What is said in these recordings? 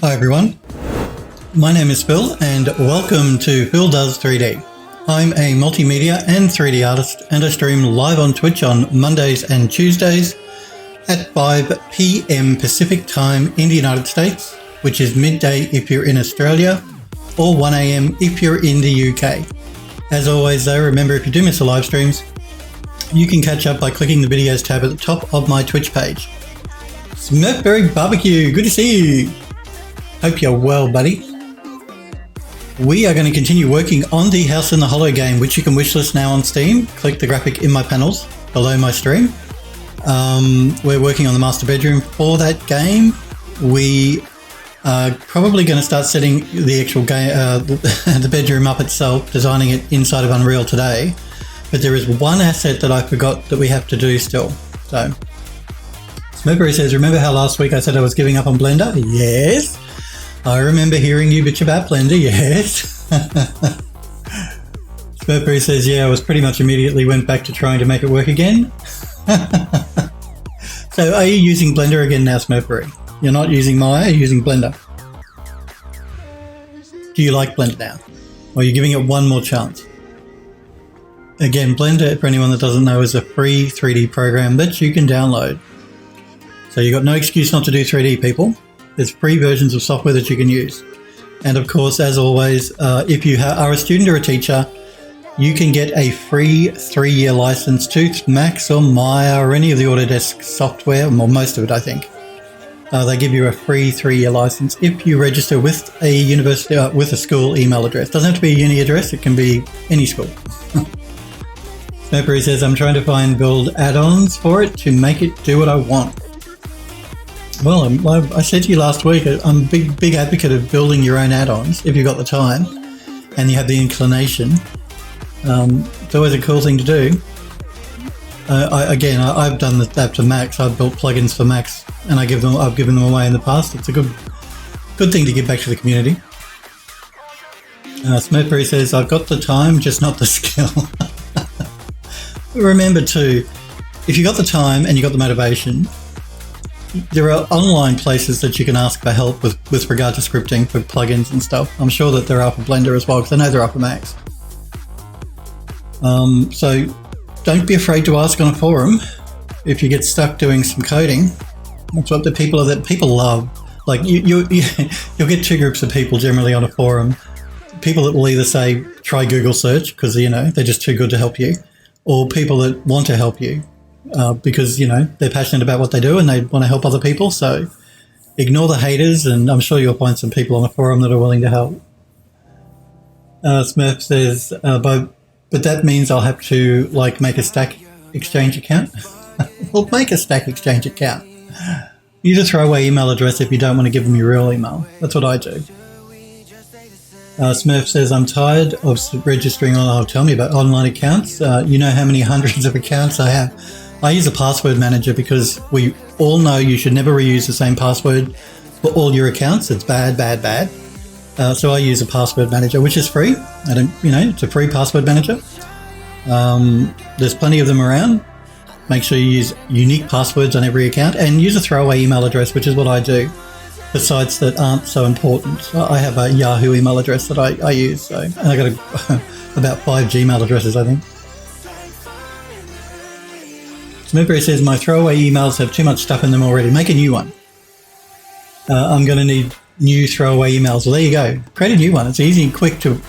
Hi everyone, my name is Phil and welcome to Phil Does 3D. I'm a multimedia and 3D artist and I stream live on Twitch on Mondays and Tuesdays at 5 p.m. Pacific time in the United States, which is midday if you're in Australia, or 1 a.m. if you're in the UK. As always though, remember if you do miss the live streams, you can catch up by clicking the videos tab at the top of my Twitch page. Smurfberry Barbecue, good to see you. Hope you're well, buddy. We are going to continue working on the House in the Hollow game, which you can wishlist now on Steam. Click the graphic in my panels below my stream. We're working on the master bedroom for that game. We are probably going to start setting the actual game, the bedroom up itself, designing it inside of Unreal today. But there is one asset that I forgot that we have to do still. So, Smurfberry says, remember how last week I said I was giving up on Blender? Yes. I remember hearing you bitch about Blender, yes. Smurfberry says, yeah, I was pretty much immediately went back to trying to make it work again. So are you using Blender again now, Smurfberry? You're not using Maya, you're using Blender. Do you like Blender now? Or are you giving it one more chance? Again, Blender, for anyone that doesn't know, is a free 3D program that you can download. So you've got no excuse not to do 3D, people. There's free versions of software that you can use. And of course, as always, if you are a student or a teacher, you can get a free 3-year license to Max or Maya or any of the Autodesk software, or most of it, I think. They give you a free 3-year license if you register with a university, with a school email address. Doesn't have to be a uni address, it can be any school. Smurfberry says, I'm trying to build add-ons for it to make it do what I want. Well, I said to you last week, I'm a big advocate of building your own add-ons if you've got the time and you have the inclination. It's always a cool thing to do. I've done that to Max. I've built plugins for Max and I've given them away in the past. It's a good thing to give back to the community. Smurfberry says, I've got the time, just not the skill. Remember too, if you got the time and you got the motivation, there are online places that you can ask for help with regard to scripting for plugins and stuff. I'm sure that there are for Blender as well, because I know there are for Max. So don't be afraid to ask on a forum if you get stuck doing some coding. That's what people love. Like you'll get two groups of people generally on a forum. People that will either say, try Google search, because, they're just too good to help you, or people that want to help you. Because, they're passionate about what they do and they want to help other people. So ignore the haters and I'm sure you'll find some people on the forum that are willing to help. Smurf says, but that means I'll have to make a Stack Exchange account. Well, make a Stack Exchange account. Use a throwaway email address if you don't want to give them your real email. That's what I do. Smurf says, I'm tired of registering tell me about online accounts. You know how many hundreds of accounts I have. I use a password manager because we all know you should never reuse the same password for all your accounts. It's bad, bad, bad. So I use a password manager, which is free. It's a free password manager. There's plenty of them around. Make sure you use unique passwords on every account and use a throwaway email address, which is what I do for sites that aren't so important. I have a Yahoo email address that I use. And I got about 5 Gmail addresses, I think. Smurfberry says, my throwaway emails have too much stuff in them already. Make a new one. I'm going to need new throwaway emails. Well, there you go. Create a new one. It's easy and quick to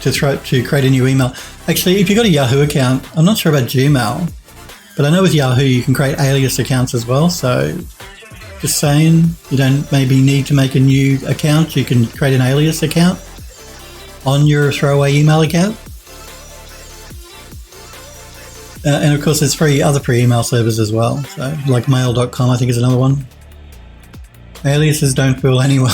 create a new email. Actually, if you've got a Yahoo account, I'm not sure about Gmail, but I know with Yahoo you can create alias accounts as well. So just saying, you don't maybe need to make a new account. You can create an alias account on your throwaway email account. And of course, there's other free email servers as well. So, like mail.com, I think is another one. Aliases don't fool anyone.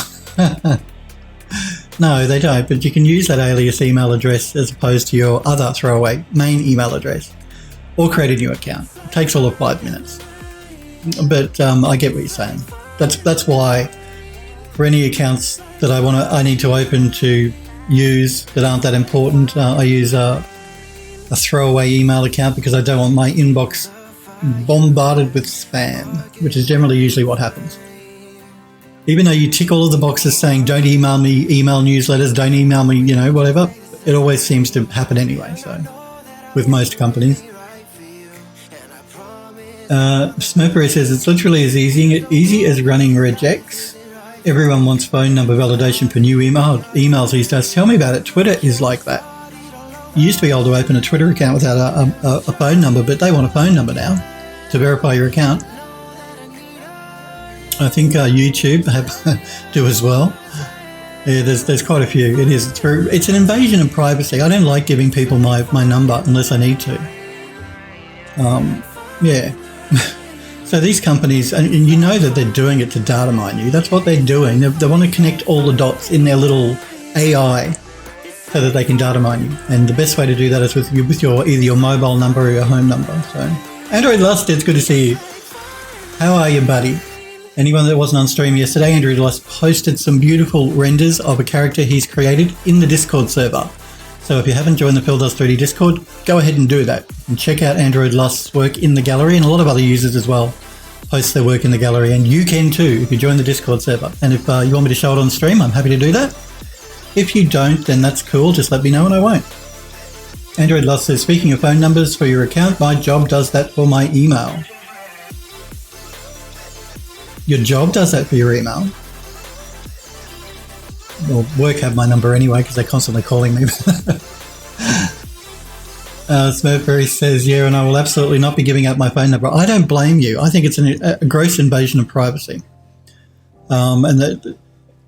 No, they don't. But you can use that alias email address as opposed to your other throwaway main email address, or create a new account. It takes all of 5 minutes. But I get what you're saying. That's why for any accounts that I need to open to use that aren't that important, I use a throwaway email account because I don't want my inbox bombarded with spam, which is usually what happens. Even though you tick all of the boxes saying don't email me email newsletters, don't email me, whatever, it always seems to happen anyway. So with most companies. Smurfberry says it's literally as easy as running regex. Everyone wants phone number validation for new emails these days. Tell me about it. Twitter is like that. You used to be able to open a Twitter account without a phone number, but they want a phone number now to verify your account. I think YouTube do as well. Yeah, there's quite a few. It is. It's an invasion of privacy. I don't like giving people my number unless I need to. Yeah. So these companies, and you know that they're doing it to data mine you. That's what they're doing. They want to connect all the dots in their little AI so that they can data mine you. And the best way to do that is with your either your mobile number or your home number. So, Android Lust, it's good to see you. How are you, buddy? Anyone that wasn't on stream yesterday, Android Lust posted some beautiful renders of a character he's created in the Discord server. So if you haven't joined the Phil Does 3D Discord, go ahead and do that. And check out Android Lust's work in the gallery, and a lot of other users as well post their work in the gallery. And you can too if you join the Discord server. And if you want me to show it on stream, I'm happy to do that. If you don't, then that's cool. Just let me know and I won't. Android Lust says, speaking of phone numbers for your account, my job does that for my email. Your job does that for your email? Well, work have my number anyway because they're constantly calling me. Smurfberry says, yeah, and I will absolutely not be giving out my phone number. I don't blame you. I think it's a gross invasion of privacy. And that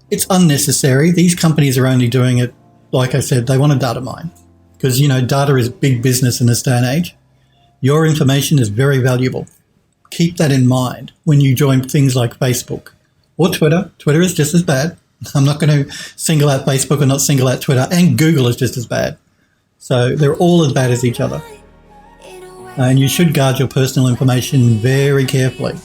it's unnecessary. These companies are only doing it, like I said, they want to data mine. Because, data is big business in this day and age. Your information is very valuable. Keep that in mind when you join things like Facebook or Twitter. Twitter is just as bad. I'm not going to single out Facebook or not single out Twitter, and Google is just as bad. So they're all as bad as each other. And you should guard your personal information very carefully.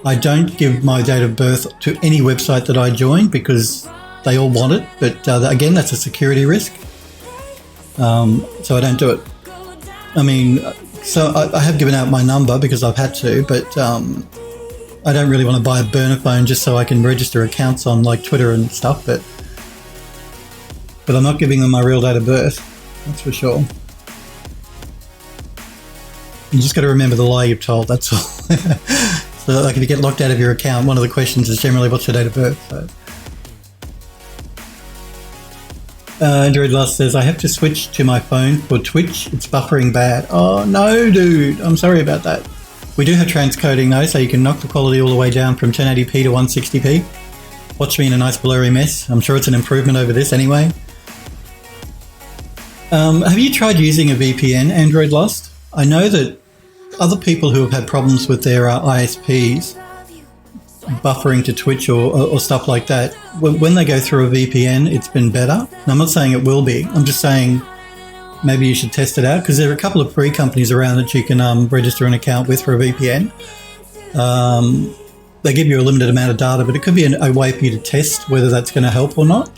I don't give my date of birth to any website that I join because they all want it. But again, that's a security risk. So I don't do it. I mean, so I have given out my number because I've had to, but I don't really want to buy a burner phone just so I can register accounts on like Twitter and stuff, but I'm not giving them my real date of birth, that's for sure. You just got to remember the lie you've told, that's all. So like if you get locked out of your account, one of the questions is generally what's your date of birth. So. Android Lust says, I have to switch to my phone for Twitch. It's buffering bad. Oh no, dude. I'm sorry about that. We do have transcoding though, so you can knock the quality all the way down from 1080p to 160p. Watch me in a nice blurry mess. I'm sure it's an improvement over this anyway. Have you tried using a VPN, Android Lust? I know that other people who have had problems with their ISPs buffering to Twitch or stuff like that, when they go through a VPN, it's been better. And I'm not saying it will be. I'm just saying maybe you should test it out because there are a couple of free companies around that you can register an account with for a VPN. They give you a limited amount of data, but it could be a way for you to test whether that's going to help or not.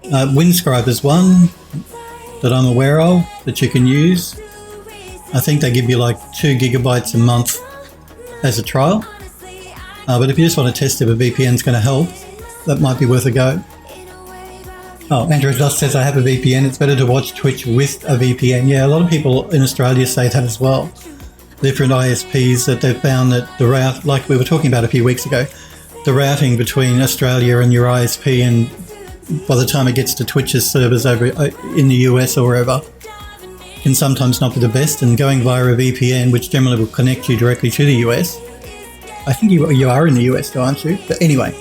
Windscribe is one that I'm aware of that you can use. I think they give you like 2 gigabytes a month as a trial. But if you just want to test if a VPN is going to help, that might be worth a go. Oh, Android Dust says, I have a VPN. It's better to watch Twitch with a VPN. Yeah, a lot of people in Australia say that as well. Different ISPs that they've found that the route, like we were talking about a few weeks ago, the routing between Australia and your ISP, and by the time it gets to Twitch's servers over in the US or wherever, can sometimes not be the best. And going via a VPN, which generally will connect you directly to the US, I think you are in the US, aren't you? But anyway,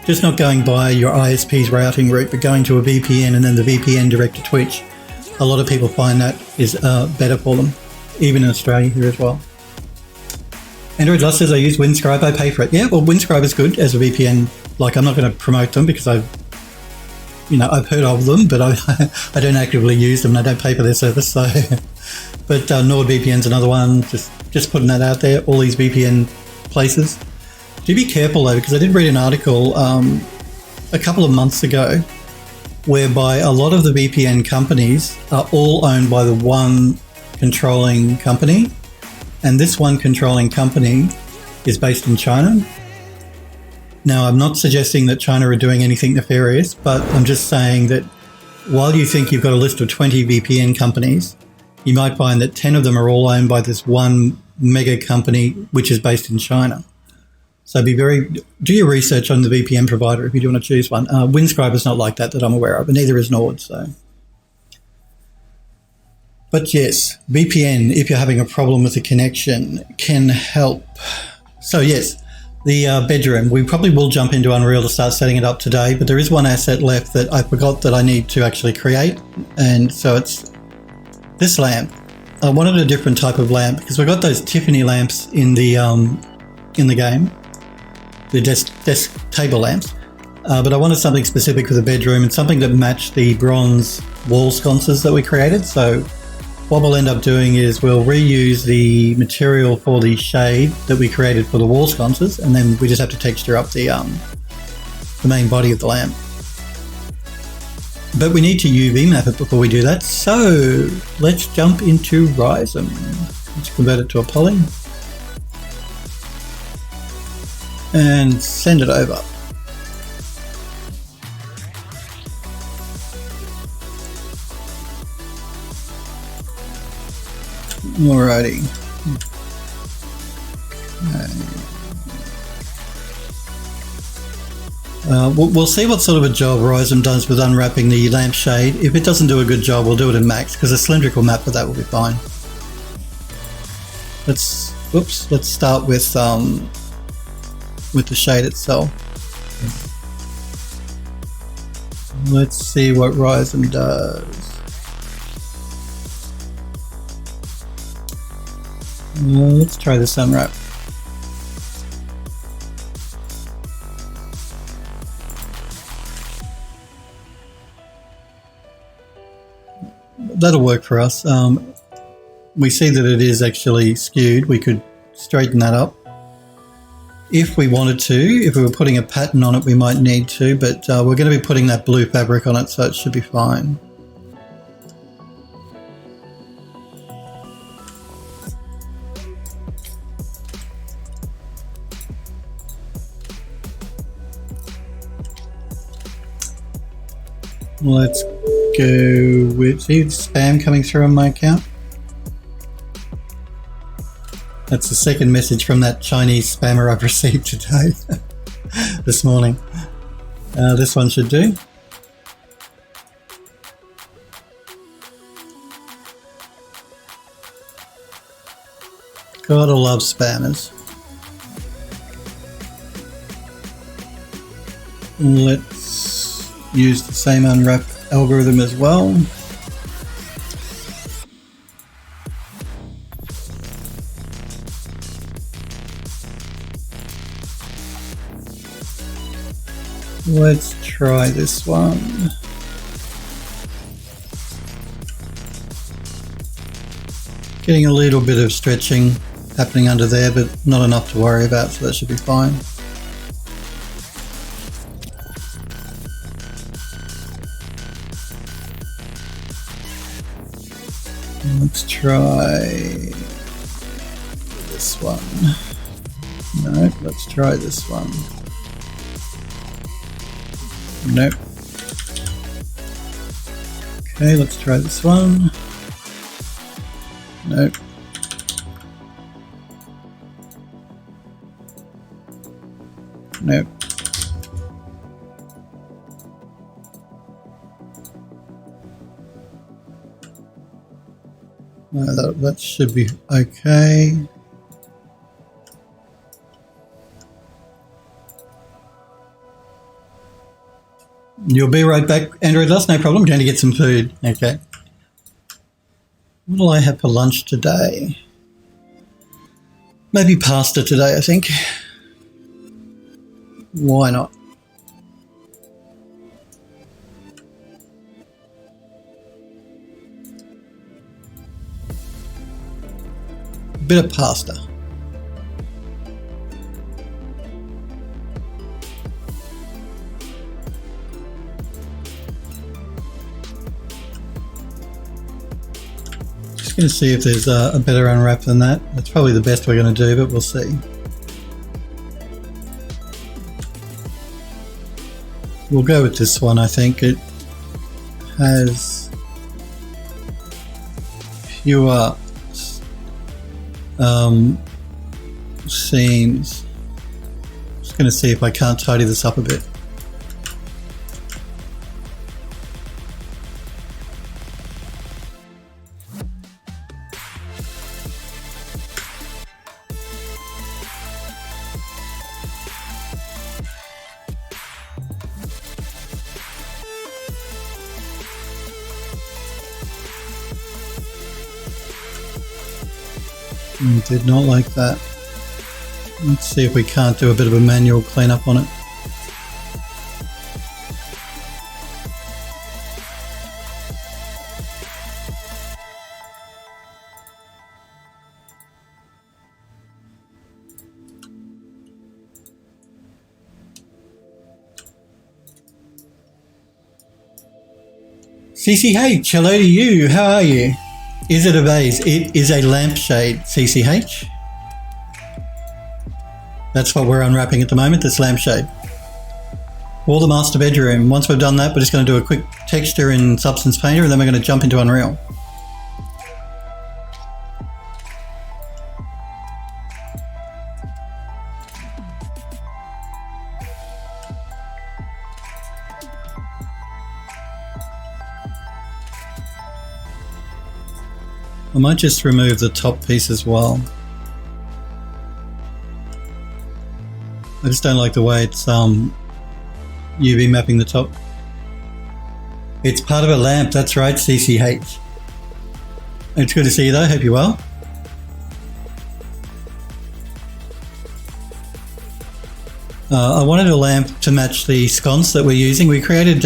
just not going by your ISP's routing route, but going to a VPN and then the VPN direct to Twitch. A lot of people find that is better for them, even in Australia here as well. Android Lust says, I use Windscribe, I pay for it. Yeah, well, Windscribe is good as a VPN. Like, I'm not going to promote them because I've heard of them, but I don't actively use them and I don't pay for their service. So, but NordVPN's another one. Just putting that out there. All these VPN places. Do be careful though, because I did read an article a couple of months ago whereby a lot of the VPN companies are all owned by the one controlling company, and this one controlling company is based in China. Now, I'm not suggesting that China are doing anything nefarious, but I'm just saying that while you think you've got a list of 20 VPN companies, you might find that 10 of them are all owned by this one mega company, which is based in China. So do your research on the VPN provider if you do want to choose one. Windscriber's not like that I'm aware of, and neither is Nord. But yes, VPN, if you're having a problem with the connection, can help. So yes, the bedroom. We probably will jump into Unreal to start setting it up today, but there is one asset left that I forgot that I need to actually create, and so it's this lamp. I wanted a different type of lamp because we've got those Tiffany lamps in the game, the desk table lamps, but I wanted something specific for the bedroom and something that matched the bronze wall sconces that we created. So what we'll end up doing is we'll reuse the material for the shade that we created for the wall sconces, and then we just have to texture up the main body of the lamp. But we need to UV map it before we do that, so let's jump into Rhizome. Let's convert it to a poly and send it over. Alrighty. We'll see what sort of a job Rhizome does with unwrapping the lampshade. If it doesn't do a good job, we'll do it in max, because a cylindrical map for that will be fine. Let's start with the shade itself. Let's see what Rhizome does. Let's try this unwrap. That'll work for us. We see that it is actually skewed. We could straighten that up if we wanted to. If we were putting a pattern on it, we might need to, but we're going to be putting that blue fabric on it, so it should be fine. Let's go with, see spam coming through on my account. That's the second message from that Chinese spammer I've received today, this morning. This one should do. Gotta love spammers. Let's use the same unwrap algorithm as well. Let's try this one. Getting a little bit of stretching happening under there, but not enough to worry about, so that should be fine. Let's try this one. No, let's try this one. Nope. Okay, let's try this one. Nope. Nope. That should be okay. You'll be right back, Android Dust, no problem. Going to get some food. Okay. What will I have for lunch today? Maybe pasta today, I think. Why not? Bit of pasta. Just going to see if there's a better unwrap than that. That's probably the best we're going to do, but we'll see. We'll go with this one. I think it has fewer seams. Just going to see if I can't tidy this up a bit. Did not like that. Let's see if we can't do a bit of a manual cleanup on it. CCH, hello to you. How are you? Is it a vase? It is a lampshade, CCH. That's what we're unwrapping at the moment, this lampshade. For the master bedroom. Once we've done that, we're just going to do a quick texture in Substance Painter, and then we're going to jump into Unreal. I might just remove the top piece as well. I just don't like the way it's UV mapping the top. It's part of a lamp, that's right, CCH. It's good to see you though, hope you're well. I wanted a lamp to match the sconce that we're using. We created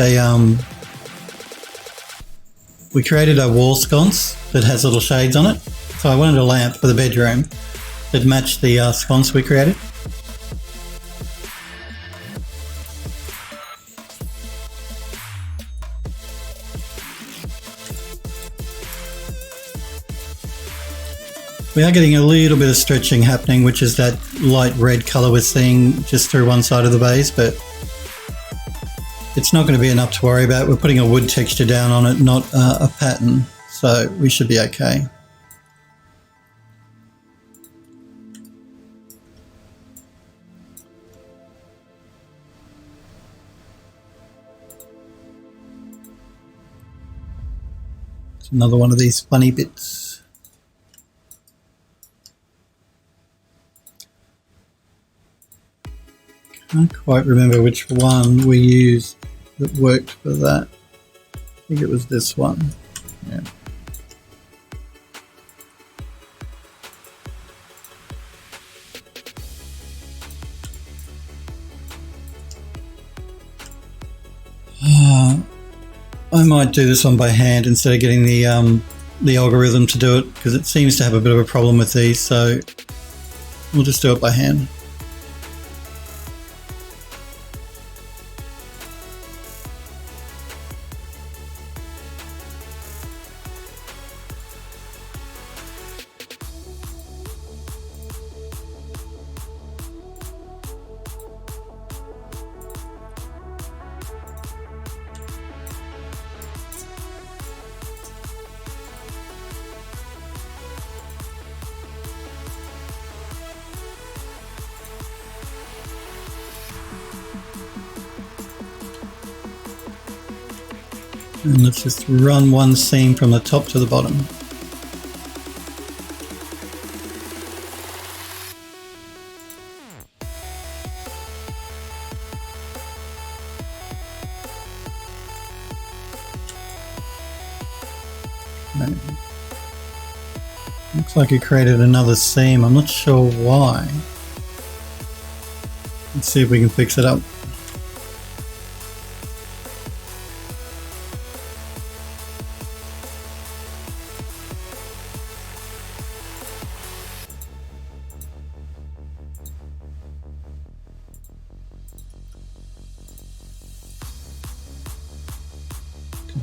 a wall sconce that has little shades on it. So I wanted a lamp for the bedroom that matched the sconce we created. We are getting a little bit of stretching happening, which is that light red colour we're seeing just through one side of the vase, but it's not going to be enough to worry about. We're putting a wood texture down on it, not a pattern, so we should be okay. It's another one of these funny bits. I can't quite remember which one we used that worked for that. I think it was this one. Yeah. I might do this one by hand instead of getting the algorithm to do it, because it seems to have a bit of a problem with these, so we'll just do it by hand. And let's just run one seam from the top to the bottom. Okay. Looks like it created another seam. I'm not sure why. Let's see if we can fix it up.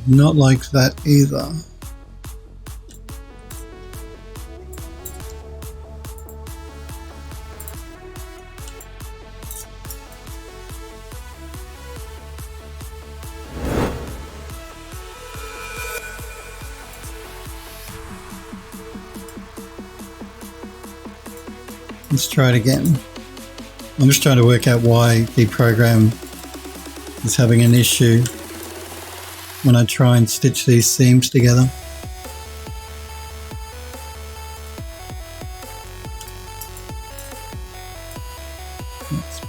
Not like that either. Let's try it again. I'm just trying to work out why the program is having an issue when I try and stitch these seams together. That's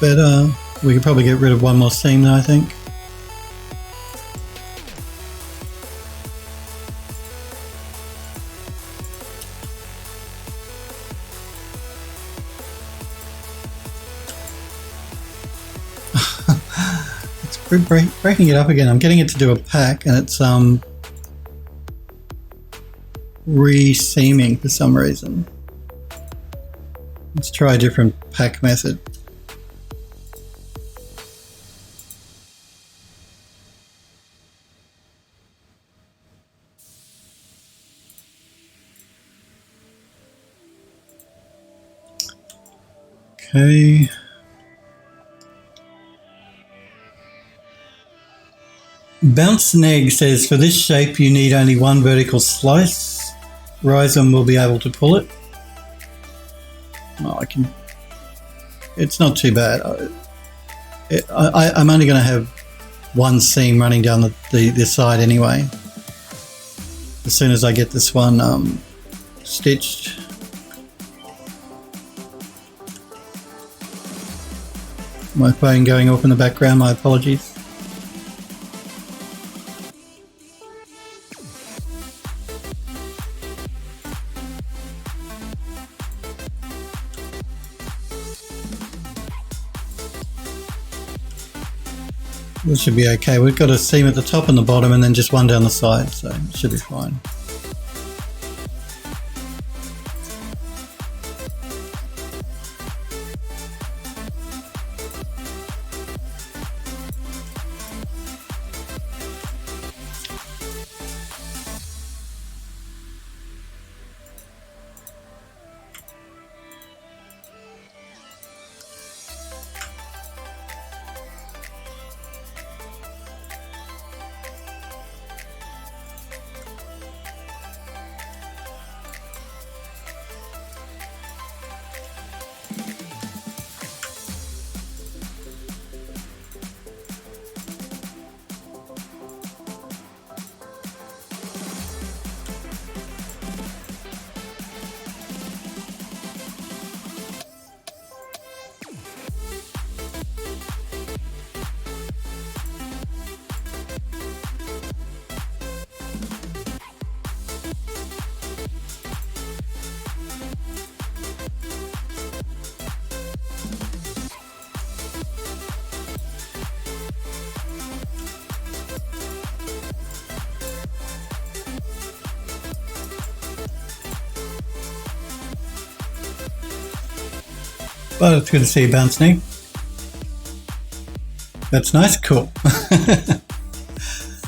better. We could probably get rid of one more seam though, I think. Breaking it up again. I'm getting it to do a pack and it's re-seaming for some reason. Let's try a different pack method. Okay. Bounce an Egg says, for this shape you need only one vertical slice. Rhizome will be able to pull it. Oh, I can. It's not too bad. I'm only going to have one seam running down the side anyway. As soon as I get this one stitched. My phone going off in the background, my apologies. This should be okay. We've got a seam at the top and the bottom and then just one down the side, so it should be fine. Well, it's good to see you, Bounce Knee. That's nice, cool.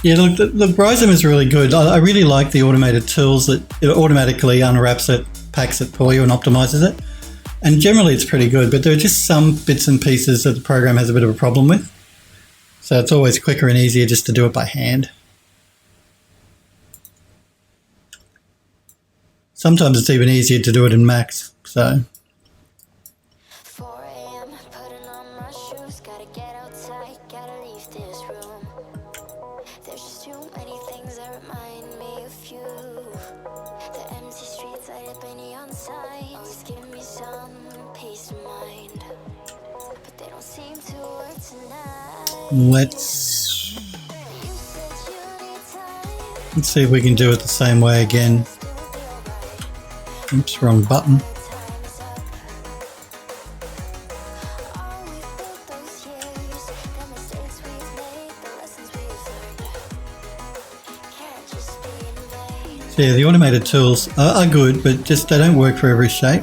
Yeah, look, the Rhizome is really good. I really like the automated tools that it automatically unwraps it, packs it for you and optimizes it. And generally it's pretty good, but there are just some bits and pieces that the program has a bit of a problem with. So it's always quicker and easier just to do it by hand. Sometimes it's even easier to do it in Max, so. Let's see if we can do it the same way again. Oops, wrong button. So yeah, the automated tools are good, but just they don't work for every shape.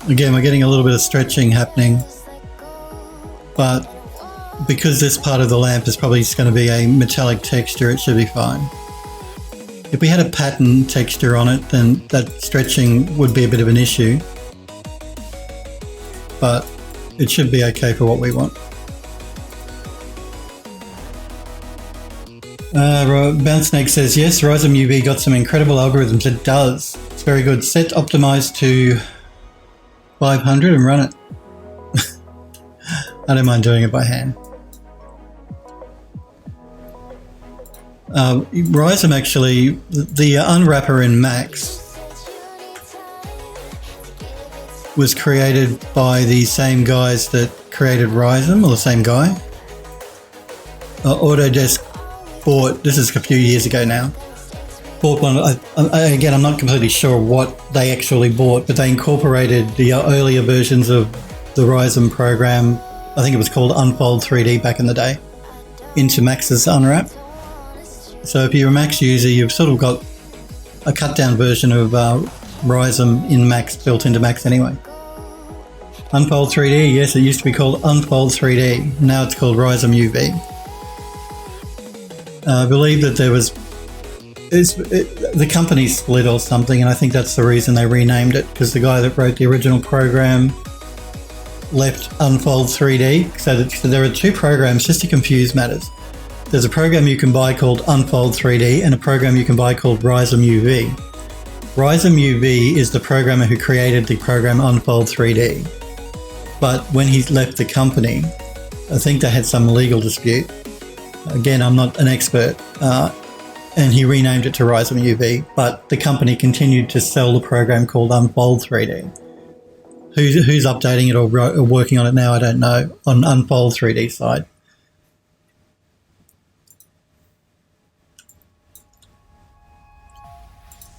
Again, we're getting a little bit of stretching happening, but because this part of the lamp is probably just going to be a metallic texture, it should be fine. If we had a pattern texture on it, then that stretching would be a bit of an issue, but it should be okay for what we want. Bounce Snake says, yes, Rhizome UV got some incredible algorithms. It does. It's very good. Set optimized to 500 and run it. I don't mind doing it by hand. Rhizome actually, the unwrapper in Max was created by the same guys that created Rhizome, or the same guy. Autodesk bought, this is a few years ago now, bought one. Again, I'm not completely sure what they actually bought, but they incorporated the earlier versions of the Rhizome program, I think it was called Unfold 3D back in the day, into Max's Unwrap. So if you're a Max user, you've sort of got a cut down version of Rhizome in Max built into Max anyway. Unfold 3D, yes, it used to be called Unfold 3D. Now it's called Rhizome UV. I believe that there was the company split or something, and I think that's the reason they renamed it, because the guy that wrote the original program left Unfold 3D. So there are two programs, just to confuse matters. There's a program you can buy called Unfold 3D and a program you can buy called Rhizome UV. Rhizome UV is the programmer who created the program Unfold 3D. But when he left the company, I think they had some legal dispute. Again, I'm not an expert. And he renamed it to Rhizome UV, but the company continued to sell the program called Unfold 3D. Who's updating it or working on it now, I don't know, on Unfold 3D side.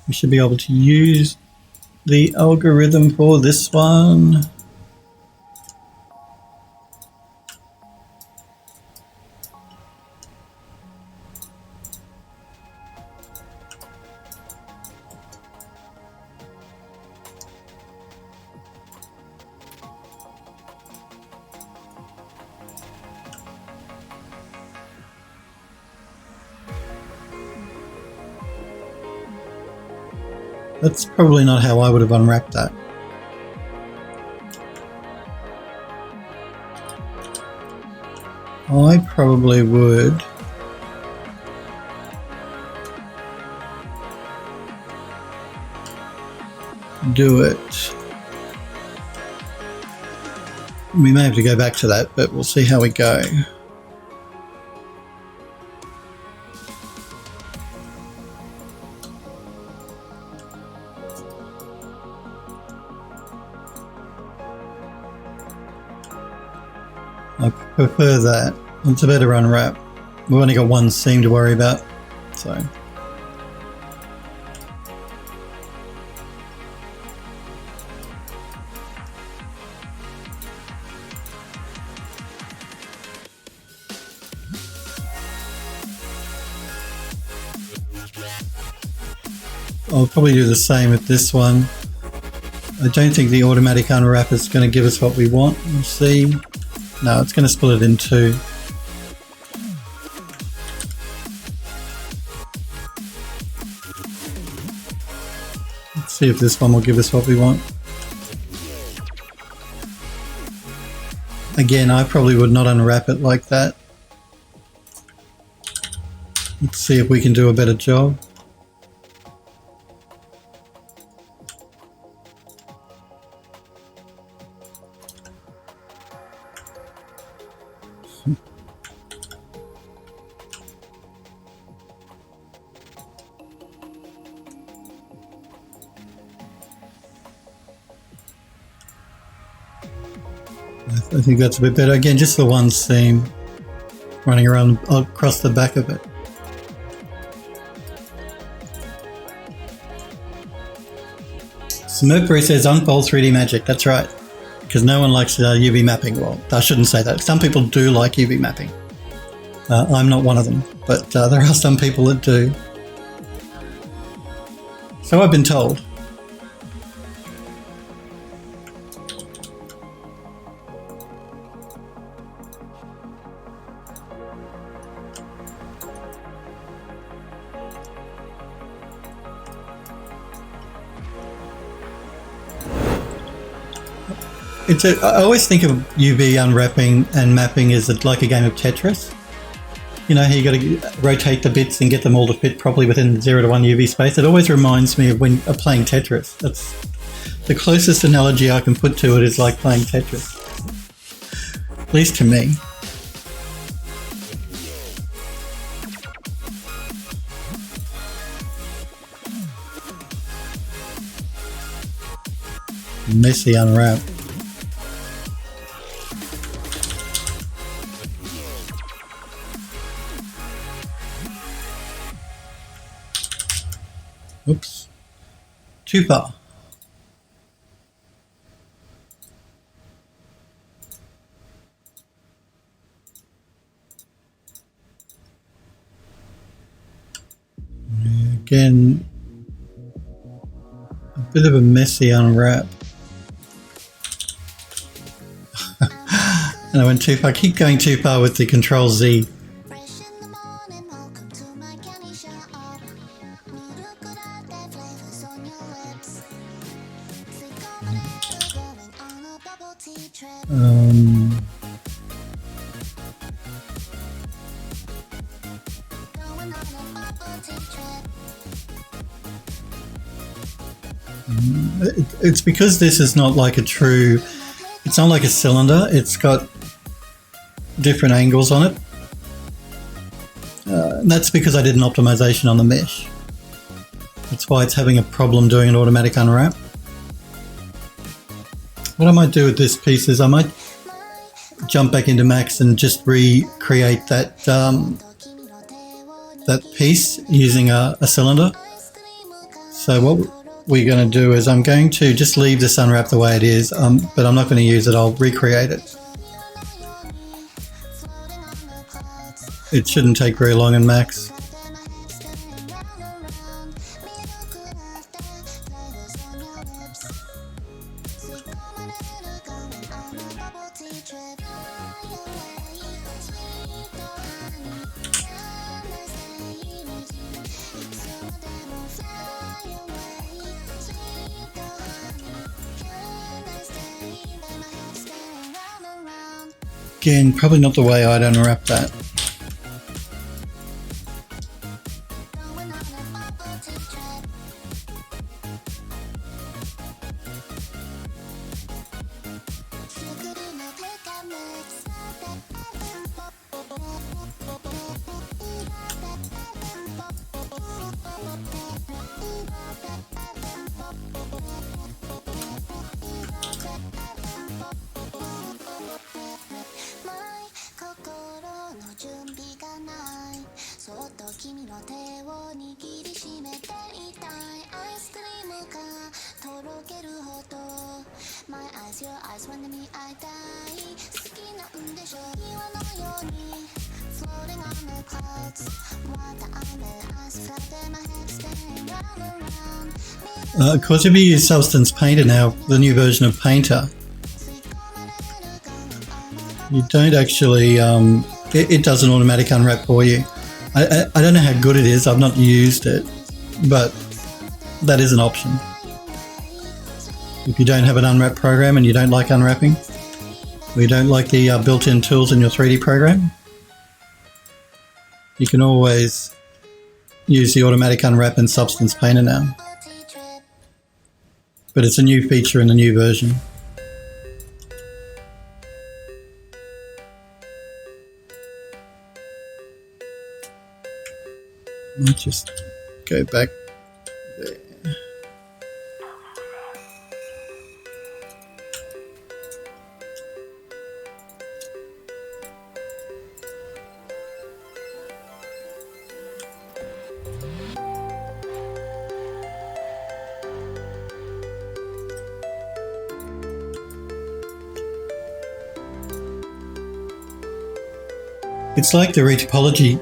We should be able to use the algorithm for this one. That's probably not how I would have unwrapped that. I probably would do it. We may have to go back to that, but we'll see how we go. I prefer that. It's a better unwrap. We've only got one seam to worry about, so. I'll probably do the same with this one. I don't think the automatic unwrap is going to give us what we want. We'll see. No, it's going to split it in two. Let's see if this one will give us what we want. Again, I probably would not unwrap it like that. Let's see if we can do a better job. I think that's a bit better. Again, just the one seam running around across the back of it. Mercury says Unfold 3D magic. That's right. Because no one likes UV mapping. Well, I shouldn't say that. Some people do like UV mapping. I'm not one of them, but there are some people that do. So I've been told. I always think of UV unwrapping and mapping as like a game of Tetris. You know how you got to rotate the bits and get them all to fit properly within 0 to 1 UV space? It always reminds me of when playing Tetris. That's the closest analogy I can put to it, is like playing Tetris. At least to me. Messy unwrap. Oops. Too far. Again, a bit of a messy unwrap. And I went too far. I keep going too far with the Control Z. It's because this is not like a true, it's not like a cylinder. It's got different angles on it. And that's because I did an optimization on the mesh. That's why it's having a problem doing an automatic unwrap. What I might do with this piece is I might jump back into Max and just recreate that that piece using a cylinder. So what we're going to do is I'm going to just leave this unwrap the way it is, but I'm not going to use it. I'll recreate it. It shouldn't take very long in Max. Again, probably not the way I'd unwrap that. Of course, if you use Substance Painter now, the new version of Painter, you don't actually, it does an automatic unwrap for you. I don't know how good it is, I've not used it, but that is an option. If you don't have an unwrap program and you don't like unwrapping, or you don't like the built-in tools in your 3D program, you can always use the automatic unwrap in Substance Painter now. But it's a new feature in the new version. I'll just go back there. It's like the retopology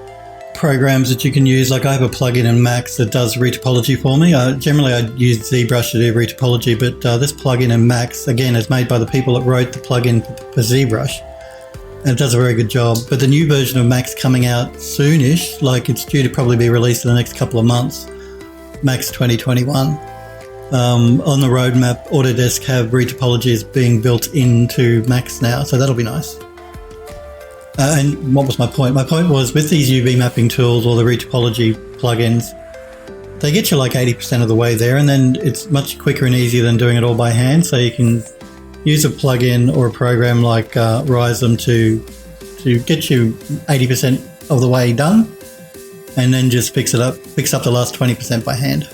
programs that you can use. Like I have a plugin in Max that does retopology for me. Generally I use ZBrush to do retopology, but this plugin in Max, again, is made by the people that wrote the plugin for ZBrush, and it does a very good job. But the new version of Max coming out soonish, like it's due to probably be released in the next couple of months, Max 2021. On the roadmap, Autodesk have retopology is being built into Max now, so that'll be nice. And what was my point? My point was with these UV mapping tools or the retopology plugins, they get you like 80% of the way there, and then it's much quicker and easier than doing it all by hand. So you can use a plugin or a program like Rhizome to get you 80% of the way done, and then just fix up the last 20% by hand.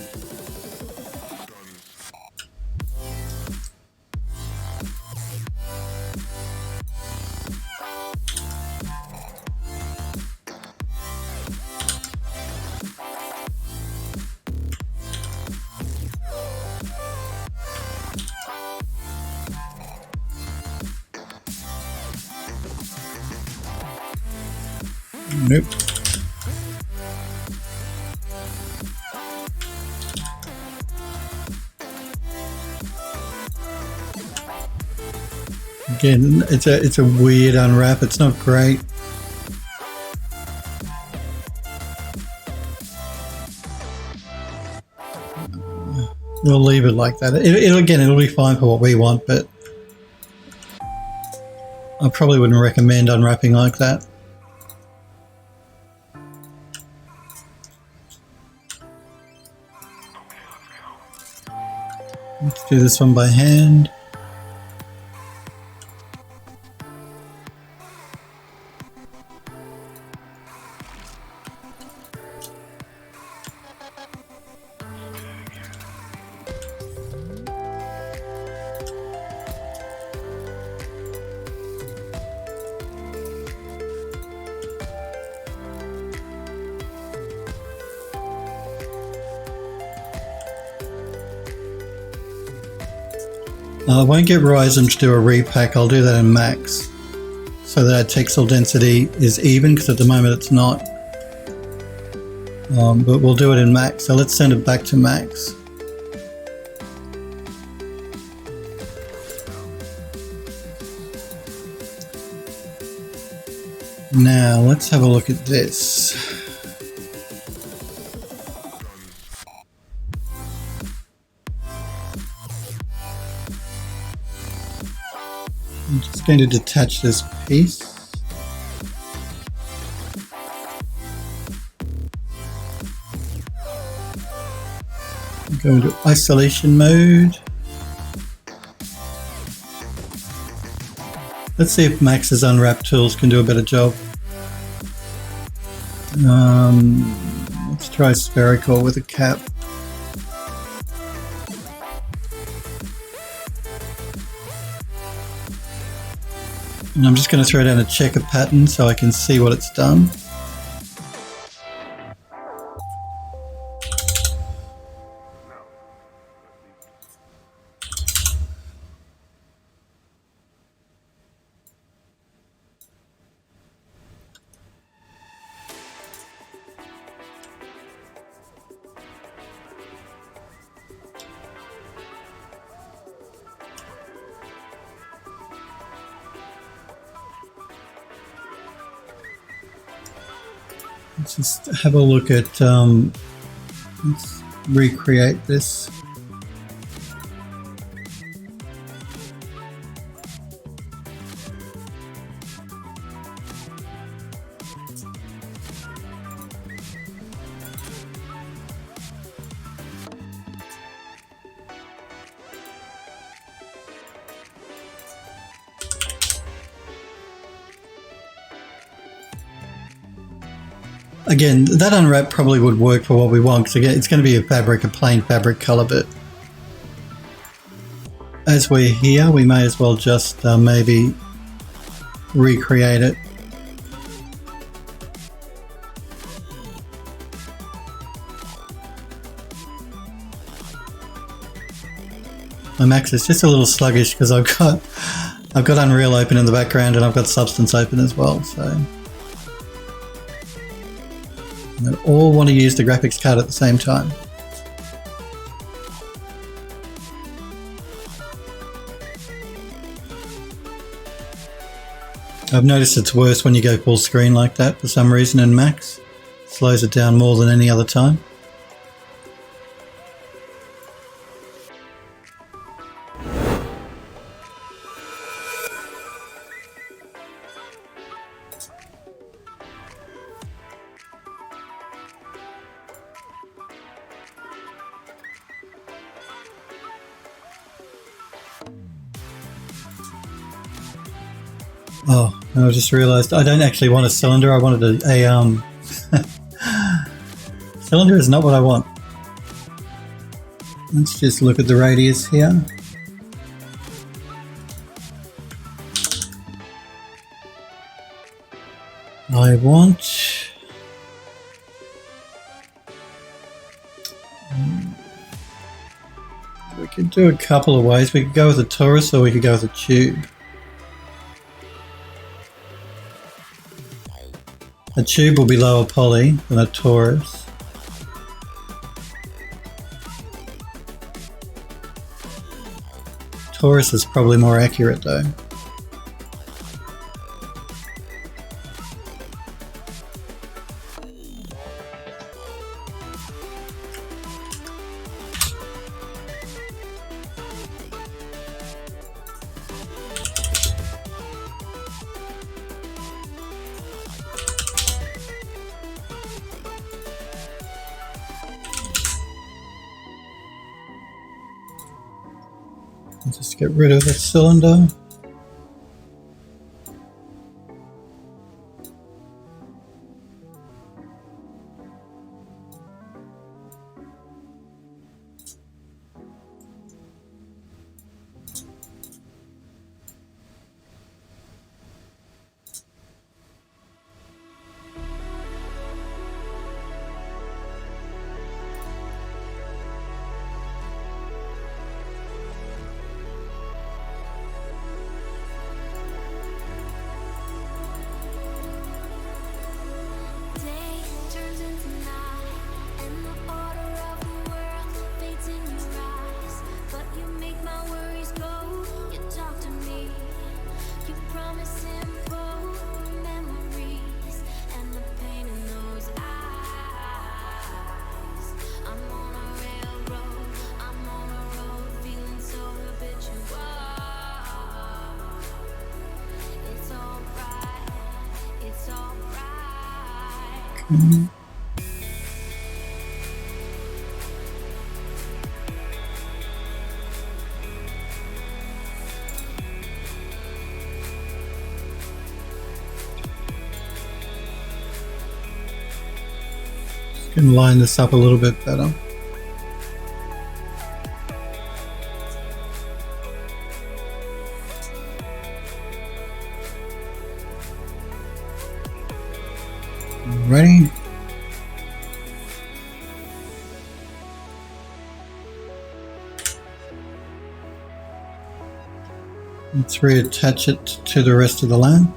Nope. Again, it's a weird unwrap. It's not great. We'll leave it like that. It'll be fine for what we want, but I probably wouldn't recommend unwrapping like that. Let's do this one by hand. I won't get Rhizome to do a repack. I'll do that in Max so that our textile density is even, because at the moment it's not. But we'll do it in Max. So let's send it back to Max. Now let's have a look at this. I'm just going to detach this piece. Go into isolation mode. Let's see if Max's unwrap tools can do a better job. Let's try spherical with a cap. And I'm just going to throw down a checker pattern so I can see what it's done. Let's just have a look at, let's recreate this. Again, that unwrap probably would work for what we want, because again, it's going to be a plain fabric color, but as we're here, we may as well just maybe recreate it. My Max is just a little sluggish because I've got Unreal open in the background and I've got Substance open as well, so. And I all want to use the graphics card at the same time. I've noticed it's worse when you go full screen like that for some reason in Max. It slows it down more than any other time. Oh, and I just realised I don't actually want a cylinder. I wanted a cylinder is not what I want. Let's just look at the radius here. I want... we could do a couple of ways. We could go with a torus or we could go with a tube. A tube will be lower poly than a torus. Torus is probably more accurate though. Just get rid of the cylinder. Just gonna line this up a little bit better. Ready? Let's reattach it to the rest of the lamp.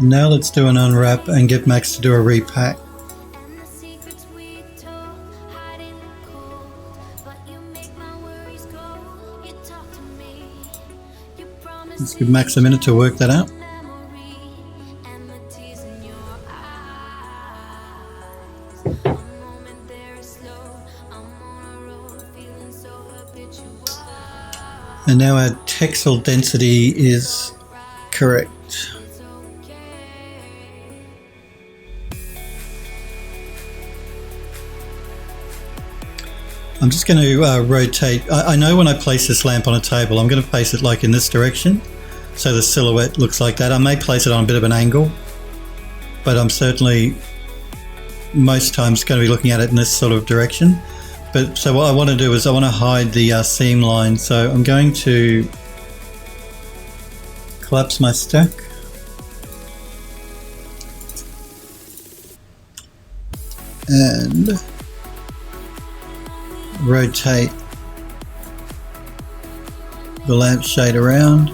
Now let's do an unwrap and get Max to do a repack. Let's give Max a minute to work that out. And now our textile density is correct. I'm just going to rotate. I know when I place this lamp on a table, I'm going to place it like in this direction, so the silhouette looks like that. I may place it on a bit of an angle, but I'm certainly most times going to be looking at it in this sort of direction. But so what I want to do is I want to hide the seam line, so I'm going to collapse my stack. And rotate the lampshade around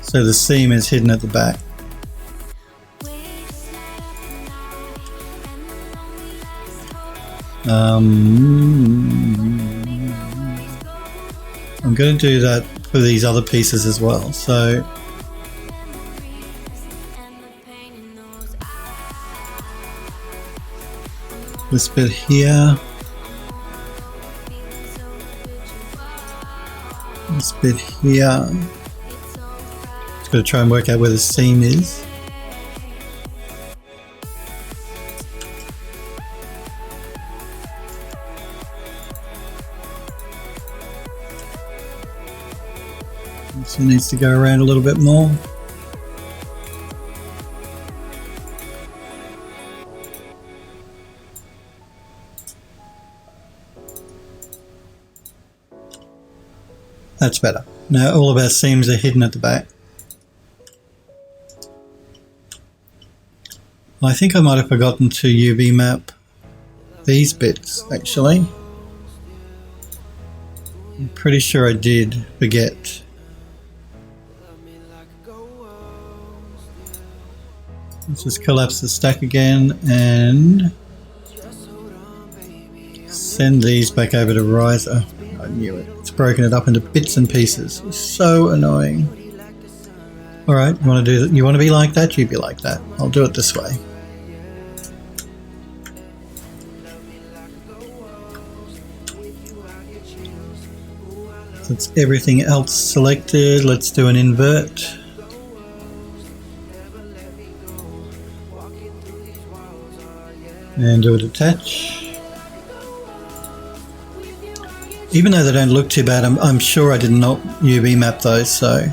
so the seam is hidden at the back. I'm going to do that for these other pieces as well. So this bit here, this bit here. Just got to try and work out where the seam is. This one needs to go around a little bit more. That's better. Now all of our seams are hidden at the back. I think I might have forgotten to UV map these bits, actually. I'm pretty sure I did forget. Let's just collapse the stack again and send these back over to riser. I knew it. It's broken it up into bits and pieces. It's so annoying. Alright, you want to do that? You want to be like that? You be like that. I'll do it this way. That's everything else selected. Let's do an invert. And do a detach. Even though they don't look too bad, I'm sure I did not UV map those, so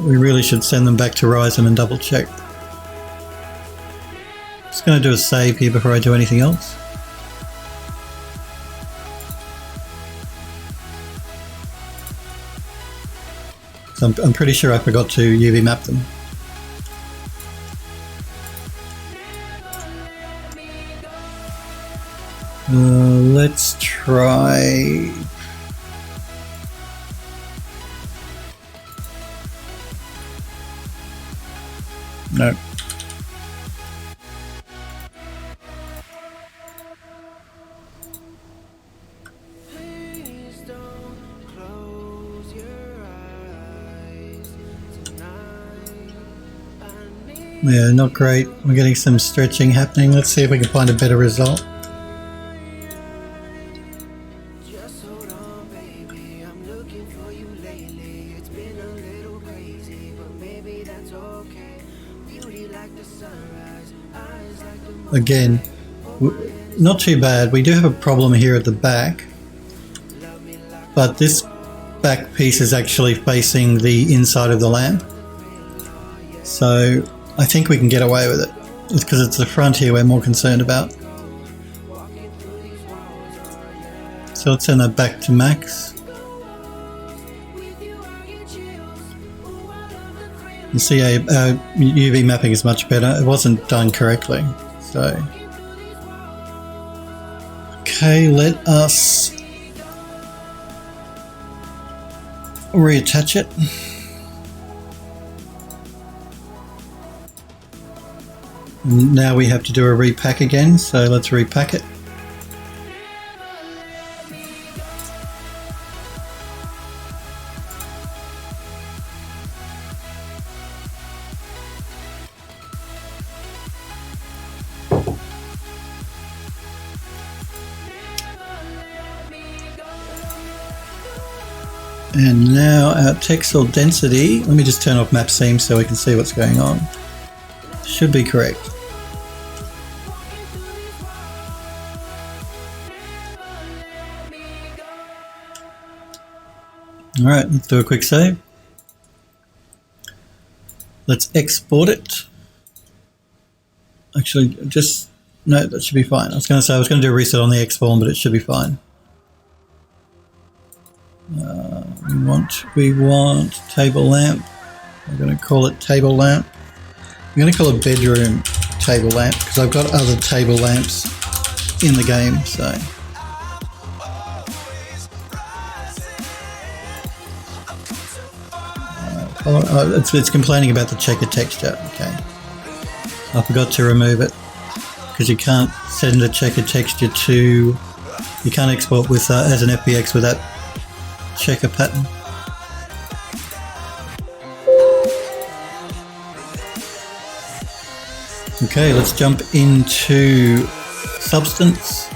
we really should send them back to Ryzen and double check. Just going to do a save here before I do anything else. So I'm pretty sure I forgot to UV map them. Let's try... No. Yeah, not great. We're getting some stretching happening. Let's see if we can find a better result. Again, not too bad. We do have a problem here at the back, but this back piece is actually facing the inside of the lamp. So I think we can get away with it. It's because it's the front here we're more concerned about. So let's send that back to max. You see our UV mapping is much better. It wasn't done correctly. So, okay, let us reattach it. Now we have to do a repack again, so let's repack it. And now our textile density, let me just turn off map seam so we can see what's going on. Should be correct. Alright, let's do a quick save. Let's export it. Actually, just, no, that should be fine. I was going to do a reset on the X-form, but it should be fine. We want table lamp. I'm going to call it table lamp. I'm going to call it bedroom table lamp because I've got other table lamps in the game. So it's complaining about the checker texture. Okay, I forgot to remove it because you can't send a checker texture to. You can't export with as an FBX with that checker pattern. Okay, let's jump into substance.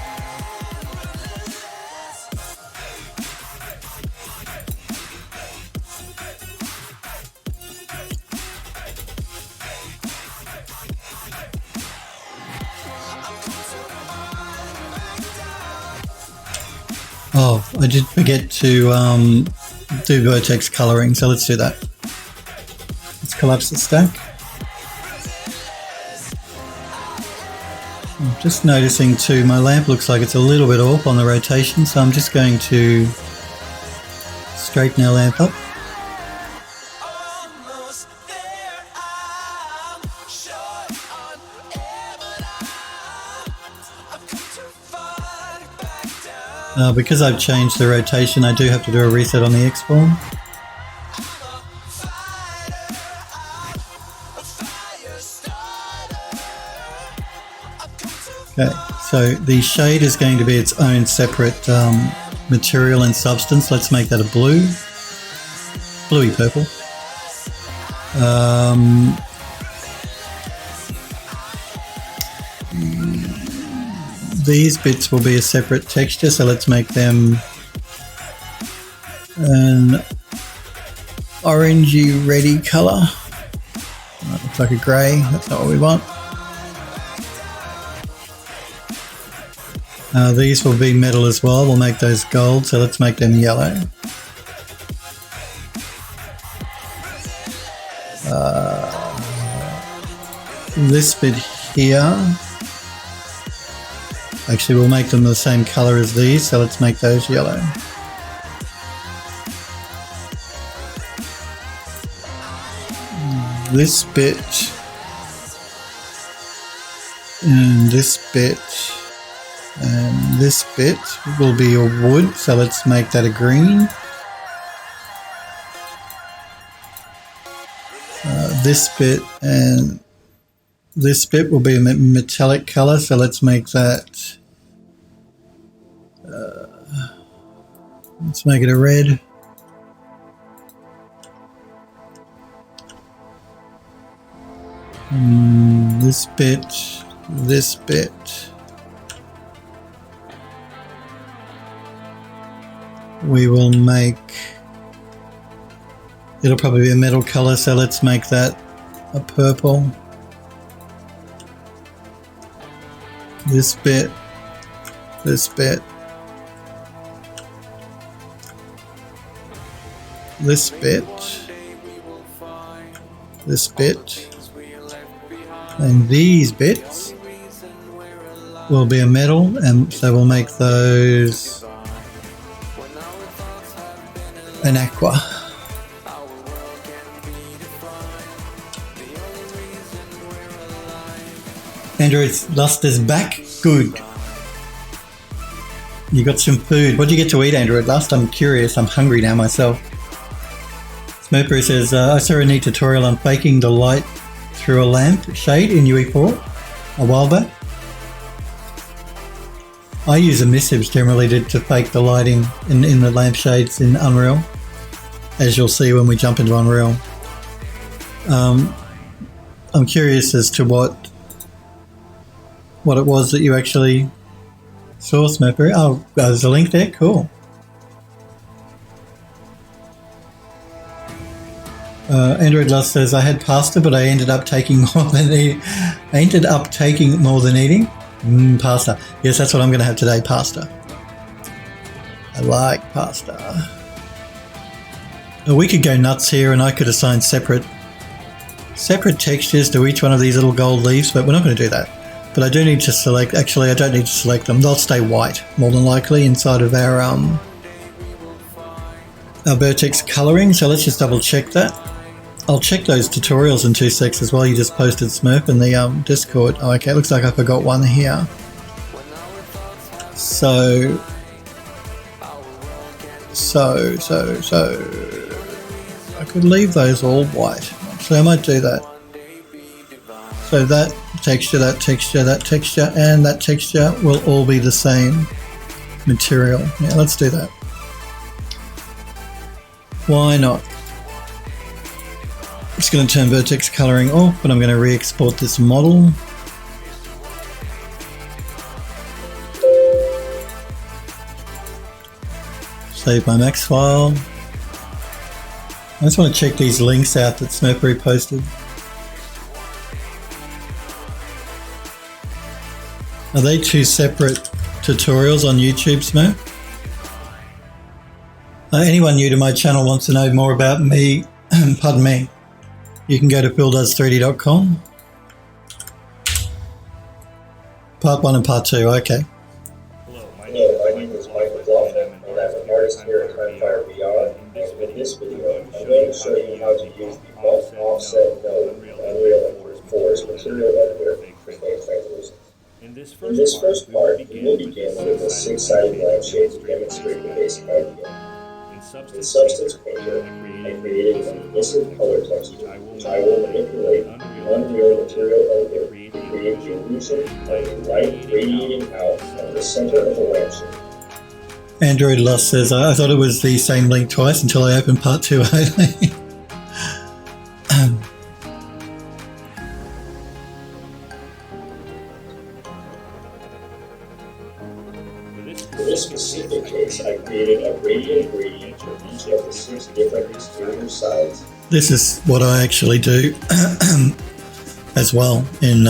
Oh, I did forget to do vertex coloring. So let's do that. Let's collapse the stack. I'm just noticing too, my lamp looks like it's a little bit off on the rotation, so I'm just going to straighten our lamp up. Because I've changed the rotation, I do have to do a reset on the X-form. Okay, so the shade is going to be its own separate material and substance. Let's make that a blue, bluey purple. These bits will be a separate texture, so let's make them an orangey reddy colour. That looks like a grey, that's not what we want. These will be metal as well, we'll make those gold, so let's make them yellow. This bit here, actually we'll make them the same colour as these, so let's make those yellow. This bit and this bit and this bit will be a wood, so let's make that a green. This bit and this bit will be a metallic colour, so let's make that, let's make it a red. This bit, we will make, it'll probably be a metal colour, so let's make that a purple. This bit, this bit, this bit, this bit, and these bits will be a metal, and so we'll make those an aqua. Android's lust is back. Good. You got some food. What did you get to eat, Android Lust? I'm curious. I'm hungry now myself. Smurpery says, I saw a neat tutorial on faking the light through a lamp shade in UE4 a while back. I use emissives generally to fake the lighting in the lamp shades in Unreal, as you'll see when we jump into Unreal. I'm curious as to what it was that you actually saw, Smurpery. Oh, there's a link there. Cool. Android Lust says, I had pasta, but I ended up taking more than eating. Pasta. Yes, that's what I'm going to have today, pasta. I like pasta. We could go nuts here and I could assign separate textures to each one of these little gold leaves, but we're not going to do that. But I do need to select, actually I don't need to select them. They'll stay white, more than likely, inside of our Vertex Coloring. So let's just double check that. I'll check those tutorials in 2 secs as well. You just posted, Smurf, in the Discord. Oh, okay, looks like I forgot one here. So I could leave those all white. So I might do that. So that texture, that texture, that texture, and that texture will all be the same material. Yeah, let's do that. Why not? I'm just going to turn Vertex Coloring off, but I'm going to re-export this model. Save my Max file. I just want to check these links out that Smurpery posted. Are they 2 separate tutorials on YouTube, Smurf? Anyone new to my channel wants to know more about me, pardon me, you can go to phildoes3d.com. Part 1 and Part 2, okay. Hello, my name is Michael Bluffman, and I'm an artist here at Timefire VR. And in this video, I'm going to show you how to use the bulk offset node in Unreal 4's material editor for fake transitions. In this first part, we will begin with a 6-sided lampshade to demonstrate the basic idea. In Substance Painter, I created an emissive color texture, which I will manipulate in Unreal Material Editor to create the illusion of a light radiating out from the center of the lampshade. Android Lust says, I thought it was the same link twice until I opened Part 2 only. For this specific case, I created a radial gradient for each of the 6 different exterior sides. This is what I actually do as well in